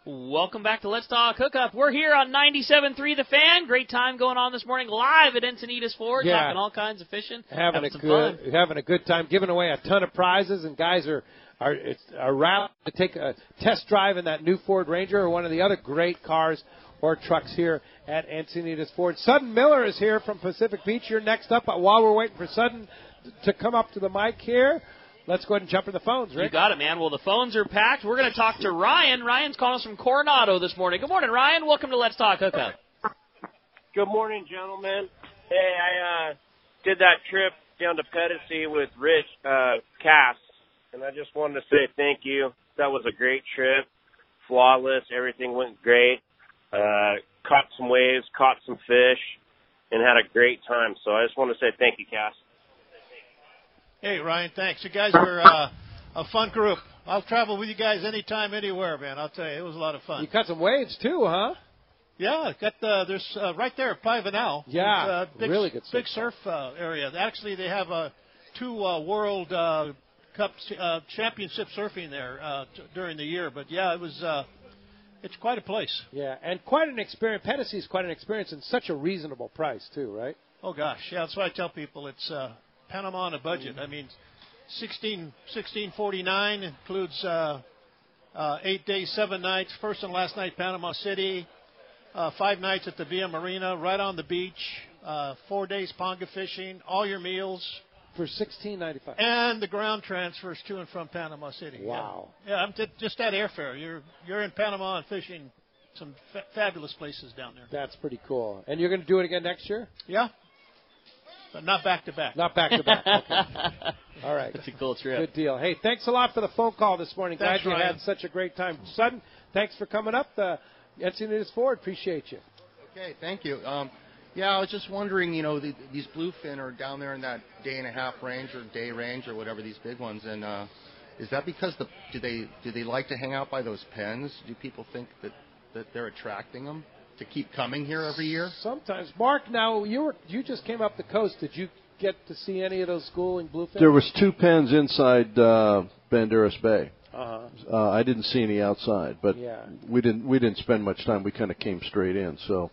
Welcome back to Let's Talk Hookup. We're here on 97.3 The Fan. Great time going on this morning live at Encinitas Ford, talking all kinds of fishing. Having a good time, giving away a ton of prizes, and guys are around to take a test drive in that new Ford Ranger or one of the other great cars or trucks here at Encinitas Ford. Sudden Miller is here from Pacific Beach. You're next up. But while we're waiting for Sudden to come up to the mic here, let's go ahead and jump in the phones, Rick. You got it, man. Well, the phones are packed. We're going to talk to Ryan. Ryan's calling us from Coronado this morning. Good morning, Ryan. Welcome to Let's Talk Hookup. Good morning, gentlemen. Hey, I did that trip down to Pedicey with Rich Cass, and I just wanted to say thank you. That was a great trip, flawless. Everything went great. Caught some waves, caught some fish, and had a great time. So I just want to say thank you, Cass. Hey, Ryan, thanks. You guys were a fun group. I'll travel with you guys anytime, anywhere, man. I'll tell you, it was a lot of fun. You caught some waves, too, huh? Yeah, there's right there at Paivanau. Yeah, really good big surf area. Actually, they have two World Cup championship surfing there during the year. But, yeah, it's quite a place. Yeah, and quite an experience. Pedicey's quite an experience and such a reasonable price, too, right? Oh gosh, yeah, that's what I tell people. It's Panama on a budget. I mean, 1649 includes 8 days, 7 nights. First and last night, Panama City. 5 nights at the Villa Marina, right on the beach. 4 days ponga fishing, all your meals. For $16.95. And the ground transfers to and from Panama City. Wow. Yeah, I'm just that airfare. You're in Panama and fishing some fabulous places down there. That's pretty cool. And you're going to do it again next year? Yeah. But not back to back. Not back to back. Okay. All right. That's a cool trip. Good deal. Hey, thanks a lot for the phone call this morning. Thanks, Glad you Ryan. had such a great time. Sutton, thanks for coming up. The Encinitas Ford, appreciate you. Okay, thank you. Yeah, I was just wondering, these bluefin are down there in that day and a half range or day range or whatever, these big ones, and is that because do they like to hang out by those pens? Do people think that they're attracting them to keep coming here every year? Sometimes. Mark, now you just came up the coast. Did you get to see any of those schooling bluefin? There was 2 pens inside Banderas Bay. Uh-huh. I didn't see any outside, but Yeah. we didn't spend much time. We kind of came straight in. So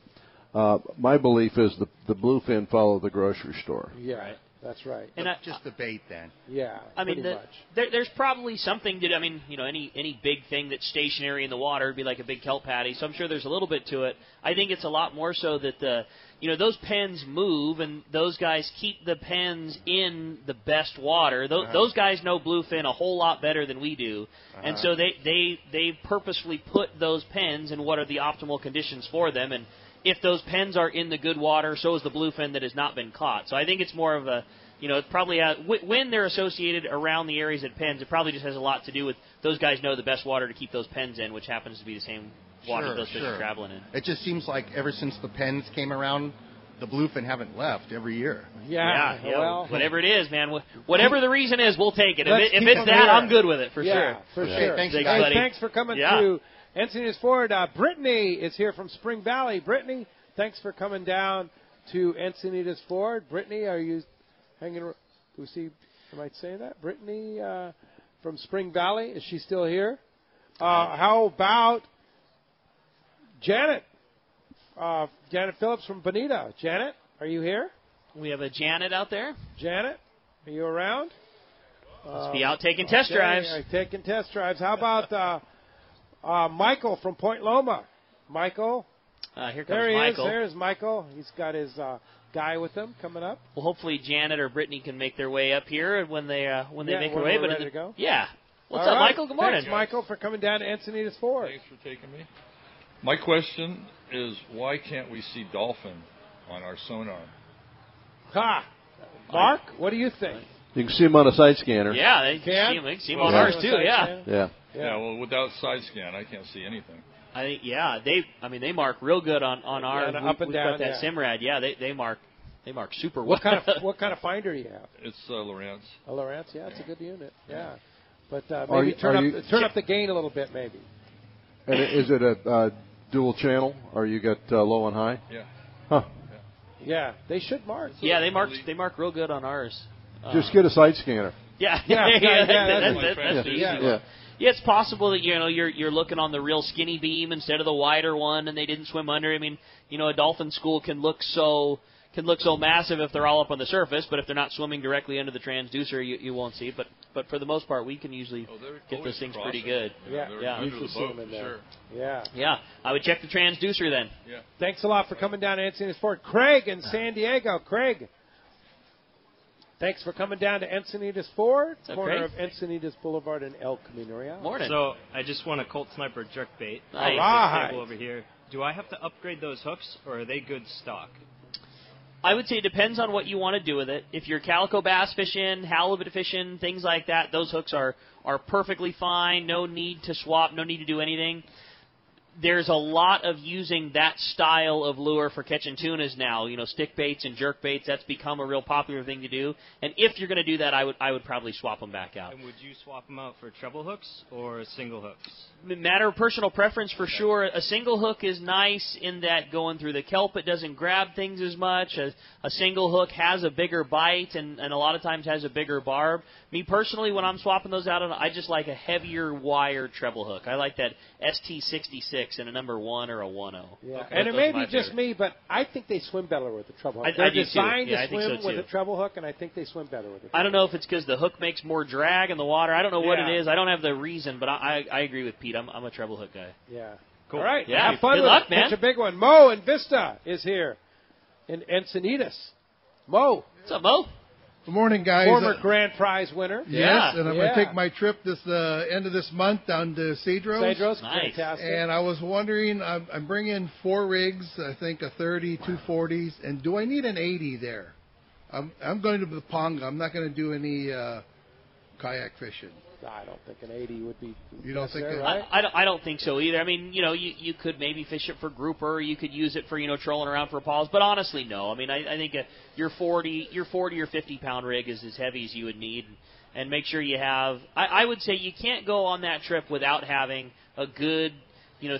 my belief is the bluefin follow the grocery store. Yeah, right. That's right. And just the bait then. Yeah, I mean, pretty much. there's probably something to. I mean, any big thing that's stationary in the water would be like a big kelp patty. So I'm sure there's a little bit to it. I think it's a lot more so that those pens move, and those guys keep the pens in the best water. Those guys know bluefin a whole lot better than we do, and so they purposefully put those pens in what are the optimal conditions for them. And if those pens are in the good water, so is the bluefin that has not been caught. So I think it's more of a, it's probably when they're associated around the areas at pens, it probably just has a lot to do with those guys know the best water to keep those pens in, which happens to be the same water those fish are traveling in. It just seems like ever since the pens came around, the bluefin haven't left every year. Yeah, well, whatever it is, man. Whatever the reason is, we'll take it. If keep it's them that, here. I'm good with it, for yeah, sure. For Okay, sure. thanks, Hey, guys. thanks for coming to Encinitas Ford. Brittany is here from Spring Valley. Brittany, thanks for coming down to Encinitas Ford. Brittany, are you hanging around? Am I saying that? Brittany from Spring Valley, is she still here? How about Janet? Janet Phillips from Bonita. Janet, are you here? We have a Janet out there. Janet, are you around? Must be out taking test drives. Taking test drives. How about Michael from Point Loma? Michael? Here comes there he Michael. is. There's Michael. He's got his guy with him coming up. Well, hopefully Janet or Brittany can make their way up here when they make their way. We're But ready to go. Yeah. What's All up, right. Michael? Good morning. Thanks, Michael, for coming down to Encinitas Ford. Thanks for taking me. My question is, why can't we see dolphin on our sonar? Ha! Mark, what do you think? You can see them on a side scanner. Yeah, they can see them on ours too. Yeah. Yeah. Well, without side scan, I can't see anything. I think they mark real good on ours. Up and We've down. got that Simrad. Yeah, they mark super well. What kind of finder do you have? It's Lowrance. A Lowrance, yeah, it's a good unit. Yeah, but Are maybe you- turn up the gain a little bit, maybe. And is it a dual channel, or you got low and high? Yeah. Huh. Yeah, they should mark. Yeah, they mark real good on ours. Just get a side scanner. Yeah, that's the easy one. Yeah, it's possible that you're looking on the real skinny beam instead of the wider one, and they didn't swim under. I mean, a dolphin school can look so massive if they're all up on the surface, but if they're not swimming directly under the transducer, you won't see it. But for the most part, we can usually get those things pretty good. Yeah, usually see them in there. Sure. Yeah. I would check the transducer then. Yeah. Thanks a lot for coming down to Encinitas Ford. Craig in San Diego. Craig, thanks for coming down to Encinitas Ford, corner of Encinitas Boulevard and El Camino Real. Morning. So I just want a Colt Sniper jerkbait. Nice. All right. Table over here. Do I have to upgrade those hooks, or are they good stock? I would say it depends on what you want to do with it. If you're calico bass fishing, halibut fishing, things like that, those hooks are perfectly fine. No need to swap. No need to do anything. There's a lot of using that style of lure for catching tunas now. Stick baits and jerk baits. That's become a real popular thing to do. And if you're going to do that, I would probably swap them back out. And would you swap them out for treble hooks or single hooks? Matter of personal preference for sure. A single hook is nice in that going through the kelp, it doesn't grab things as much. A single hook has a bigger bite and a lot of times has a bigger barb. Me personally, when I'm swapping those out, I just like a heavier wire treble hook. I like that ST66. 6 and a number 1 or a 1-0. Yeah. Okay. And it Those may are my be just favorite. me, but I think they swim better with the treble hook. I They're do too. designed Yeah, I to think swim so with too. a treble hook, and I think they swim better with it. I don't know if it's because the hook makes more drag in the water. I don't know what Yeah. it is. I don't have the reason, but I agree with Pete. I'm a treble hook guy. Yeah. Cool. All right. Yeah. Have fun Good with luck, it. man. It's a big one. Mo in Vista is here in Encinitas. Mo. What's up, Mo? Good morning, guys. Former grand prize winner. Yes, and I'm going to take my trip this end of this month down to Cedros. Cedros, nice. Fantastic. And I was wondering, I'm bringing 4 rigs, I think a 30, 2 40s, and do I need an 80 there? I'm going to the Ponga. I'm not going to do any kayak fishing. I don't think an 80 would be. You don't think that? Right? I don't think so either. I mean, you could maybe fish it for grouper, or you could use it for trolling around for paws. But honestly, no. I mean, I think your 40 or 50 pound rig is as heavy as you would need, and make sure you have. I would say you can't go on that trip without having a good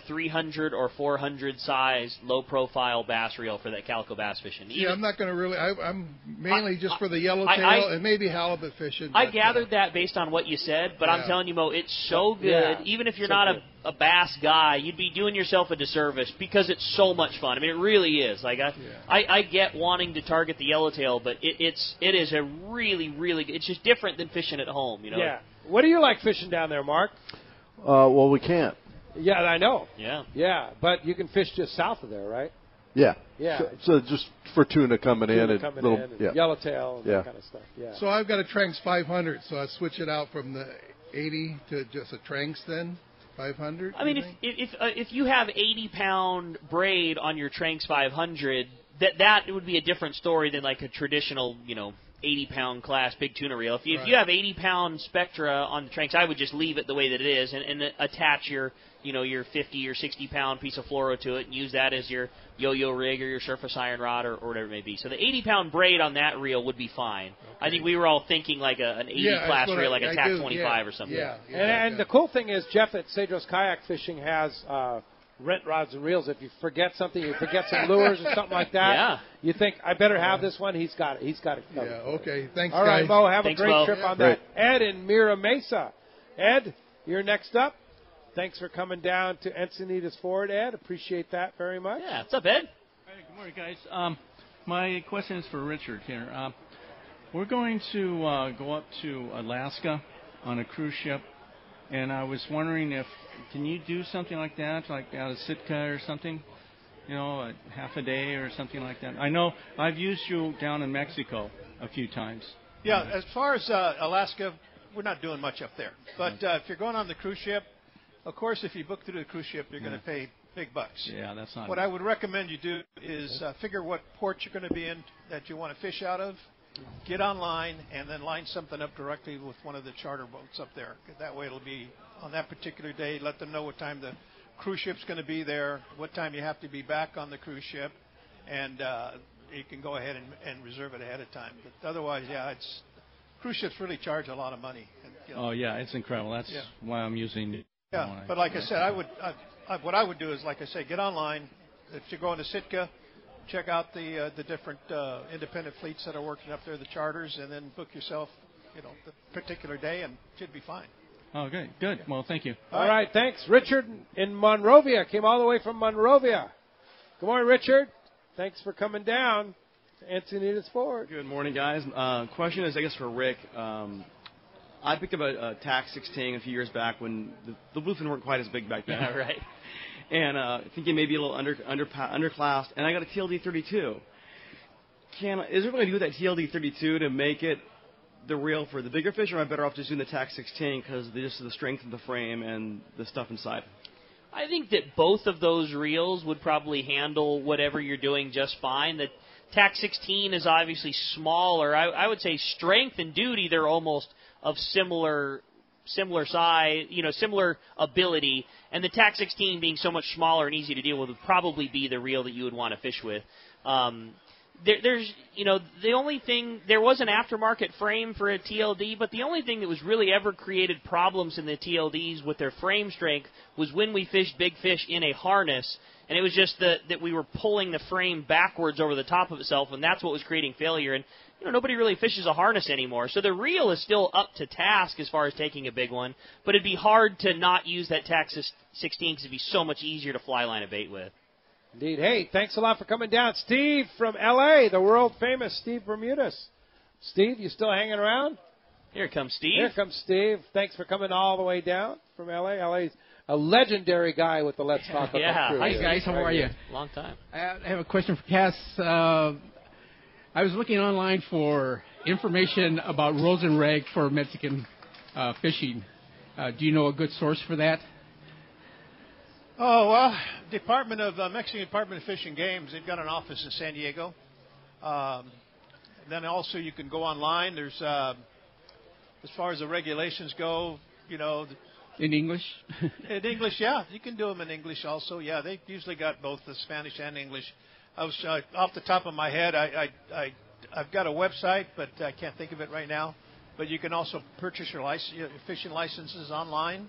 300 or 400 size low profile bass reel for that calico bass fishing. Yeah, I'm not going to really. I'm mainly just for the yellowtail and maybe halibut fishing. I gathered that based on what you said, but I'm telling you, Mo, it's so good. Yeah, even if you're not a bass guy, you'd be doing yourself a disservice because it's so much fun. I mean, it really is. Like I get wanting to target the yellowtail, but it is a really, really. It's just different than fishing at home. Yeah. What do you like fishing down there, Mark? Well, we can't. Yeah, I know. Yeah. Yeah, but you can fish just south of there, right? Yeah. Yeah. So just for tuna coming in and yellowtail and that kind of stuff. Yeah. So I've got a Tranks 500, so I switch it out from the 80 to just a Tranks then, 500. I mean, if you have 80-pound braid on your Tranks 500, that would be a different story than like a traditional 80-pound class big tuna reel. If you have 80-pound Spectra on the Tranks, I would just leave it the way that it is and attach your 50 or 60-pound piece of fluoro to it and use that as your yo-yo rig or your surface iron rod or whatever it may be. So the 80-pound braid on that reel would be fine. Okay. I think we were all thinking like an 80 class reel, like a TAC 25 or something. Yeah. And the cool thing is, Jeff at Cedros Kayak Fishing has rent rods and reels. If you forget something, you forget some lures or something like that, you think, I better have this one. He's got it. He's got it covered. Yeah, okay. Thanks, all right, guys. Mo, have Thanks, a great Mo. trip on Great. that. Ed in Mira Mesa. Ed, you're next up. Thanks for coming down to Encinitas Ford, Ed. Appreciate that very much. Yeah, what's up, Ed? Hey, good morning, guys. My question is for Richard here. We're going to go up to Alaska on a cruise ship, and I was wondering can you do something like that, like out of Sitka or something? A half a day or something like that. I know I've used you down in Mexico a few times. Yeah, as far as Alaska, we're not doing much up there. But if you're going on the cruise ship, of course, if you book through the cruise ship, you're going to pay big bucks. Yeah, that's not. What I would recommend you do is figure what port you're going to be in that you want to fish out of. Get online and then line something up directly with one of the charter boats up there. That way it'll be on that particular day. Let them know what time the cruise ship's going to be there, what time you have to be back on the cruise ship, and you can go ahead and reserve it ahead of time. But otherwise, cruise ships really charge a lot of money. And, Oh, yeah, it's incredible. That's why I'm using it. Yeah, but like I said, what I would do is, like I say, get online. If you're going to Sitka, check out the different independent fleets that are working up there, the charters, and then book yourself, the particular day, and it should be fine. Oh, good. Good. Well, thank you. All right, thanks. Richard in Monrovia came all the way from Monrovia. Good morning, Richard. Thanks for coming down to Encinitas Ford. Good morning, guys. Question is, I guess, for Rick. I picked up a TAC 16 a few years back when the bluefin weren't quite as big back then. Yeah, right. And thinking maybe a little underclassed, and I got a TLD 32. Is there going to do with that TLD 32 to make it the reel for the bigger fish, or am I better off just doing the TAC 16 because just the strength of the frame and the stuff inside? I think that both of those reels would probably handle whatever you're doing just fine. The TAC 16 is obviously smaller. I would say strength and duty, they're almost of similar size, similar ability. And the TAC 16 being so much smaller and easy to deal with would probably be the reel that you would want to fish with. there's, the only thing, there was an aftermarket frame for a TLD, but the only thing that was really ever created problems in the TLDs with their frame strength was when we fished big fish in a harness, and it was just that we were pulling the frame backwards over the top of itself, and that's what was creating failure. And nobody really fishes a harness anymore, so the reel is still up to task as far as taking a big one, but it'd be hard to not use that TAC 16 because it'd be so much easier to fly line a bait with. Indeed. Hey, thanks a lot for coming down. Steve from L.A., the world-famous Steve Bermudez. Steve, you still hanging around? Here comes Steve. Here comes Steve. Thanks for coming all the way down from L.A. L.A.'s a legendary guy with the Let's Talk About crew. Hi, guys. How are you? Long time. I have a question for Cass. I was looking online for information about rosin rag for Mexican fishing. Do you know a good source for that? Oh, well, Mexican Department of Fish and Games, they've got an office in San Diego. Then also you can go online. There's, as far as the regulations go, in English? In English, yeah. You can do them in English also. Yeah, they usually got both the Spanish and English. I was off the top of my head. I've got a website, but I can't think of it right now. But you can also purchase your fishing licenses online,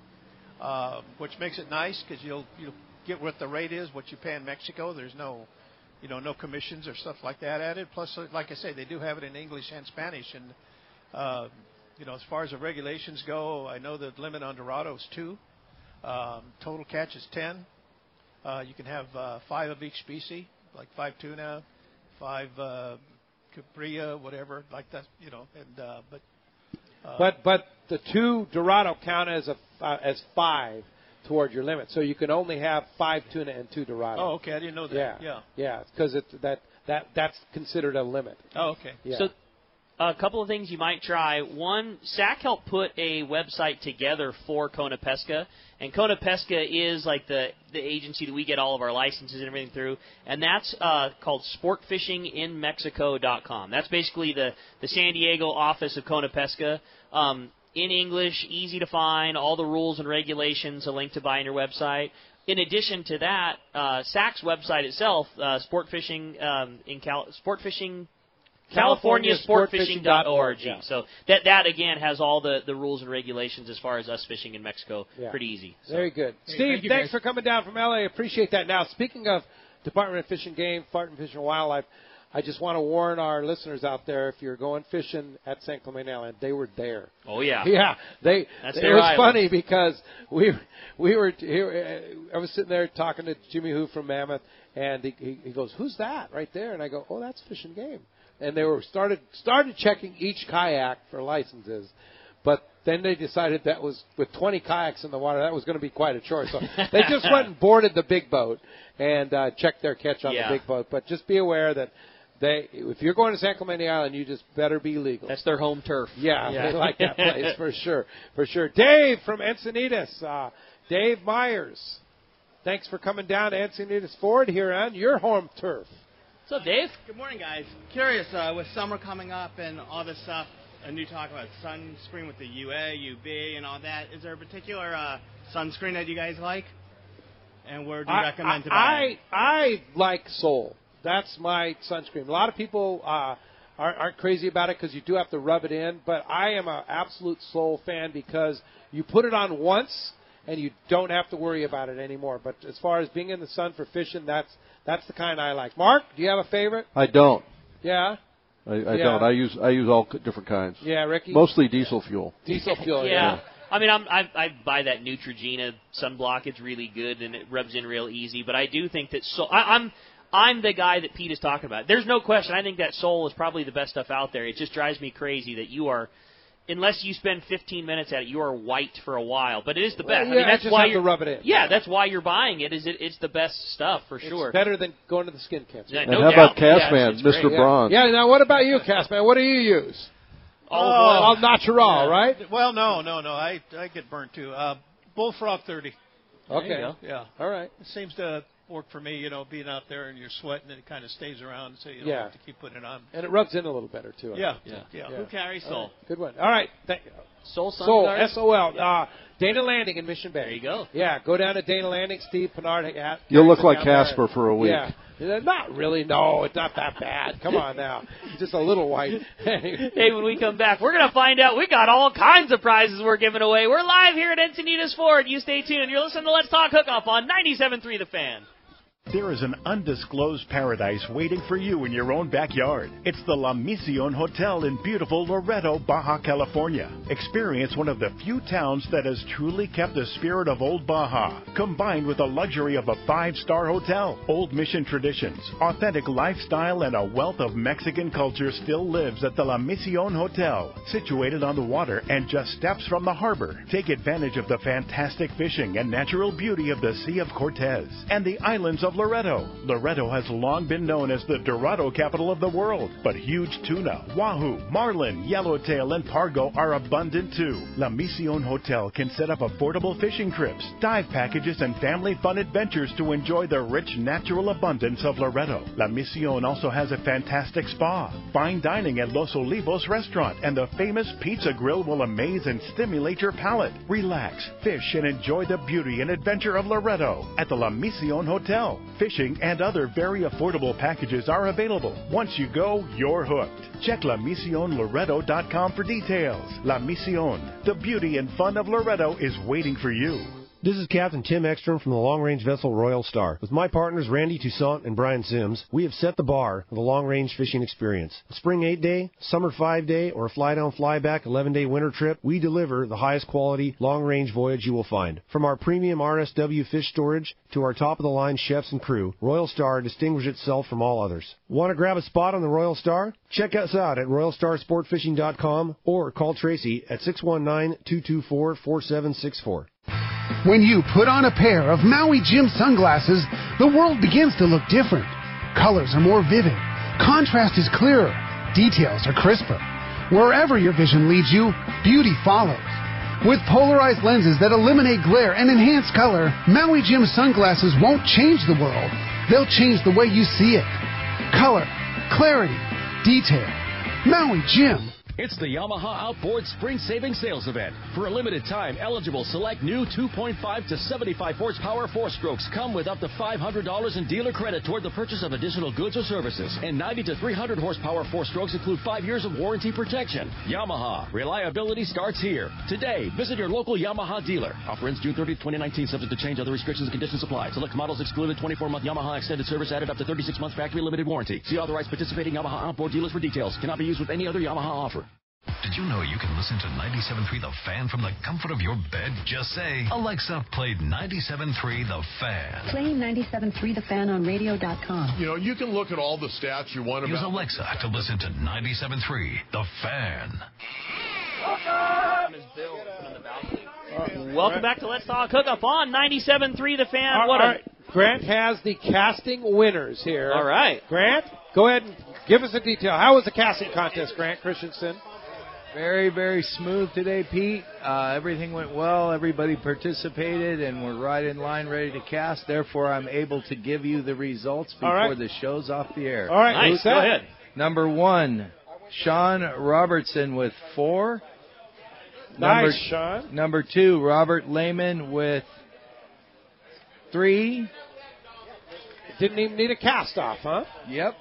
which makes it nice because you'll get what the rate is, what you pay in Mexico. There's no commissions or stuff like that added. Plus, like I say, they do have it in English and Spanish. And as far as the regulations go, I know the limit on Dorado is 2. Total catch is 10. You can have 5 of each species, like 5 tuna, 5 capria, whatever, like that, But the 2 Dorado count as 5 toward your limit, so you can only have 5 tuna and 2 Dorado. Oh, okay, I didn't know that. Yeah, because that's considered a limit. Oh, okay. Yeah. So a couple of things you might try. One, SAC helped put a website together for Kona Pesca, and Kona Pesca is like the agency that we get all of our licenses and everything through, and that's called sportfishinginmexico.com. That's basically the San Diego office of Kona Pesca. In English, easy to find, all the rules and regulations, a link to buy on your website. In addition to that, SAC's website itself, CaliforniaSportFishing.org. Yeah. So that again has all the rules and regulations as far as us fishing in Mexico. Yeah. Pretty easy. So. Very good. Hey, Steve, thank thanks you, for coming down from L.A. Appreciate that. Now, speaking of Department of Fish and Game, Department of Fish and Wildlife, I just want to warn our listeners out there, if you're going fishing at San Clemente Island, they were there. Oh, yeah. Yeah. That's it their was island. funny because we were here. I was sitting there talking to Jimmy Hu from Mammoth, and he goes, "Who's that right there?" And I go, "Oh, that's Fish and Game." And they were started checking each kayak for licenses, but then they decided that was with 20 kayaks in the water, that was going to be quite a chore. So they just went and boarded the big boat and checked their catch on the big boat. But just be aware that if you're going to San Clemente Island, you just better be legal. That's their home turf. Yeah. They like that place for sure. For sure. Dave from Encinitas, Dave Myers. Thanks for coming down to Encinitas Ford here on your home turf. What's up, Dave? Good morning, guys. Curious, with summer coming up and all this stuff, and you talk about sunscreen with the UA, UV, and all that, is there a particular sunscreen that you guys like? And where do you recommend to buy? I like Sol. That's my sunscreen. A lot of people aren't crazy about it because you do have to rub it in, but I am an absolute Sol fan because you put it on once and you don't have to worry about it anymore. But as far as being in the sun for fishing, that's the kind I like. Mark, do you have a favorite? I don't. Yeah? I don't. I use all different kinds. Yeah, Ricky? Mostly diesel fuel. Diesel fuel, yeah. I mean, I buy that Neutrogena sunblock. It's really good, and it rubs in real easy. But I do think that I'm the guy that Pete is talking about. There's no question. I think that Sol is probably the best stuff out there. It just drives me crazy that you are, unless you spend 15 minutes at it, you are white for a while. But it is the best. Yeah, I mean, that's just why have to rub it in. Yeah, that's why you're buying it. It's the best stuff for sure. It's better than going to the skin cancer. Yeah, And no how doubt. about Cassman, it's Mr. great. Braun? Yeah, now what about you, Cassman? What do you use? All natural, right? Well, no. I get burnt too. Bullfrog 30. Okay. There you go. Yeah. All right. It seems to work for me, being out there and you're sweating and it kind of stays around, so you don't have to keep putting it on. And it rubs in a little better, too. Yeah. Who carries Sol? Good one. All right. Soul Sun Soul, Garden? S-O-L. Yeah. Dana Landing in Mission Bay. There you go. Yeah, go down to Dana Landing. Steve Pennard. You'll look like down there. Casper for a week. Yeah. Not really. No, it's not that bad. Come on now. Just a little white. Hey, when we come back, we're going to find out. We got all kinds of prizes we're giving away. We're live here at Encinitas Ford. You stay tuned. You're listening to Let's Talk Hookup on 97.3 The Fan. There is an undisclosed paradise waiting for you in your own backyard. It's the La Mission Hotel in beautiful Loreto, Baja California. Experience one of the few towns that has truly kept the spirit of old Baja, combined with the luxury of a 5-star hotel. Old Mission traditions, authentic lifestyle, and a wealth of Mexican culture still lives at the La Mission Hotel. Situated on the water and just steps from the harbor, take advantage of the fantastic fishing and natural beauty of the Sea of Cortez and the islands of Loreto. Loreto has long been known as the Dorado capital of the world, but huge tuna, wahoo, marlin, yellowtail, and pargo are abundant too. La Mission Hotel can set up affordable fishing trips, dive packages, and family fun adventures to enjoy the rich natural abundance of Loreto. La Mission also has a fantastic spa, fine dining at Los Olivos restaurant, and the famous pizza grill will amaze and stimulate your palate. Relax, fish, and enjoy the beauty and adventure of Loreto at the La Mission Hotel. Fishing and other very affordable packages are available. Once you go, you're hooked. Check LaMissionLoreto.com for details. La Mission, the beauty and fun of Loreto is waiting for you. This is Captain Tim Ekstrom from the long-range vessel Royal Star. With my partners Randy Toussaint and Brian Sims, we have set the bar for the long-range fishing experience. A spring 8-day, summer 5-day, or a fly-down, fly-back 11-day winter trip, we deliver the highest quality long-range voyage you will find. From our premium RSW fish storage to our top-of-the-line chefs and crew, Royal Star distinguishes itself from all others. Want to grab a spot on the Royal Star? Check us out at RoyalStarSportFishing.com or call Tracy at 619-224-4764. When you put on a pair of Maui Jim sunglasses, the world begins to look different. Colors are more vivid. Contrast is clearer. Details are crisper. Wherever your vision leads you, beauty follows. With polarized lenses that eliminate glare and enhance color, Maui Jim sunglasses won't change the world. They'll change the way you see it. Color, clarity, detail. Maui Jim. It's the Yamaha Outboard Spring Savings Sales Event. For a limited time, eligible select new 2.5 to 75 horsepower 4-strokes come with up to $500 in dealer credit toward the purchase of additional goods or services. And 90 to 300 horsepower 4-strokes include 5 years of warranty protection. Yamaha. Reliability starts here. Today, visit your local Yamaha dealer. Offer ends June 30th, 2019, subject to change. Other restrictions and conditions apply. Select models excluded. 24-month Yamaha extended service added up to 36 months factory limited warranty. See authorized participating Yamaha outboard dealers for details. Cannot be used with any other Yamaha offer. Did you know you can listen to 97.3 The Fan from the comfort of your bed? Just say, Alexa, play 97.3 The Fan. Play 97.3 The Fan on radio.com. You know, you can look at all the stats you want Use about. Alexa to listen to 97.3 The Fan. Welcome back to Let's Talk Hookup on 97.3 The Fan. All right. Grant has the casting winners here. All right. Grant, go ahead and give us a detail. How was the casting contest, Grant Christensen? Very, very smooth today, Pete. Everything went well. Everybody participated, and we're right in line, ready to cast. Therefore, I'm able to give you the results before the show's off the air. All right, nice. Go ahead. Number 1, Sean Robertson with 4. Nice, Sean. Number 2, Robert Lehman with 3. Didn't even need a cast-off, huh? Yep.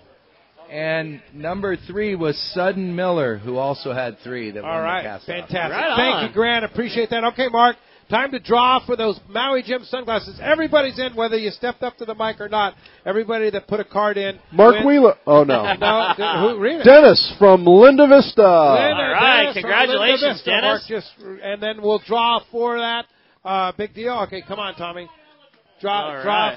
And number 3 was Sudden Miller, who also had 3 that won the cast-off. Fantastic. Right Thank on. you, Grant. Appreciate that. Okay, Mark, time to draw for those Maui Jim sunglasses. Everybody's in, whether you stepped up to the mic or not. Everybody that put a card in. Mark Wheeler. Oh, no. Who, read it. Dennis from Linda Vista. All right, congratulations, Dennis. Mark, and then we'll draw for that. Big deal. Okay, come on, Tommy. Draw.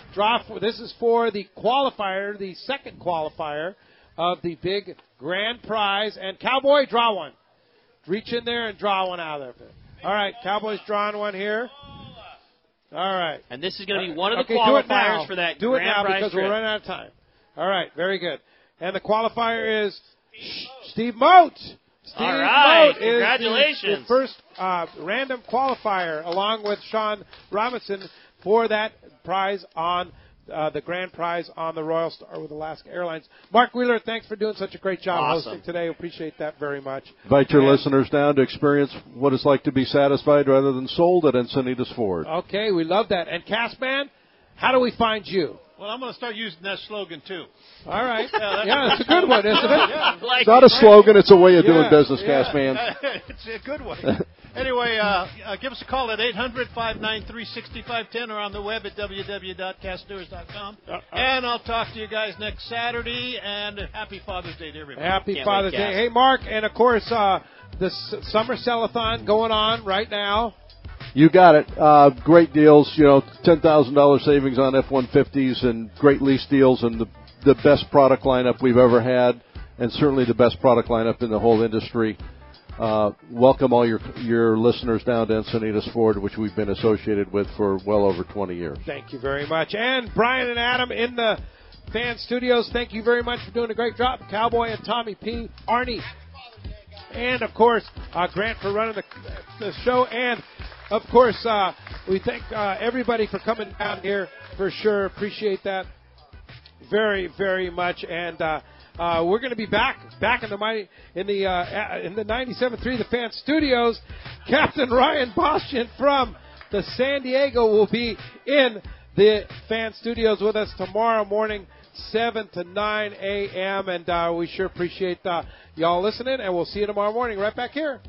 This is for the qualifier, the second qualifier of the big grand prize. And Cowboy, draw one. Reach in there and draw one out of there. All right, Cowboy's drawing one here. All right. And this is going to be one of the do it now. qualifiers for that Do it grand now prize because trip. we're running out of time. All right, very good. And the qualifier is Steve Moat. Steve All right, Moat is congratulations. the first random qualifier, along with Sean Robinson, for that prize on the grand prize on the Royal Star with Alaska Airlines. Mark Wheeler, thanks for doing such a great job hosting today. Appreciate that very much. Invite your listeners down to experience what it's like to be satisfied rather than sold at Encinitas Ford. Okay, we love that. And Cassman, how do we find you? Well, I'm going to start using that slogan, too. All right. Yeah, it's a good one, isn't it? Yeah. It's not a slogan, it's a way of doing business, Cassman. It's a good one. Anyway, give us a call at 800-593-6510 or on the web at www.castdoors.com. And I'll talk to you guys next Saturday, and happy Father's Day to everybody. Happy Father's Day. Hey, Mark, and, of course, the summer sell-a-thon going on right now. You got it. Great deals, $10,000 savings on F-150s and great lease deals and the best product lineup we've ever had, and certainly the best product lineup in the whole industry. Welcome all your listeners down to Encinitas Ford, which we've been associated with for well over 20 years. Thank you very much. And Brian and Adam in the fan studios, thank you very much for doing a great job. Cowboy and Tommy P, Arnie, and, of course, Grant for running the show. And, of course, we thank everybody for coming down here for sure. Appreciate that very, very much. And we're going to be back in the 97.3 The Fan Studios. Captain Ryan Bostian from the San Diego will be in the Fan Studios with us tomorrow morning, 7 to 9 a.m. And we sure appreciate y'all listening. And we'll see you tomorrow morning right back here.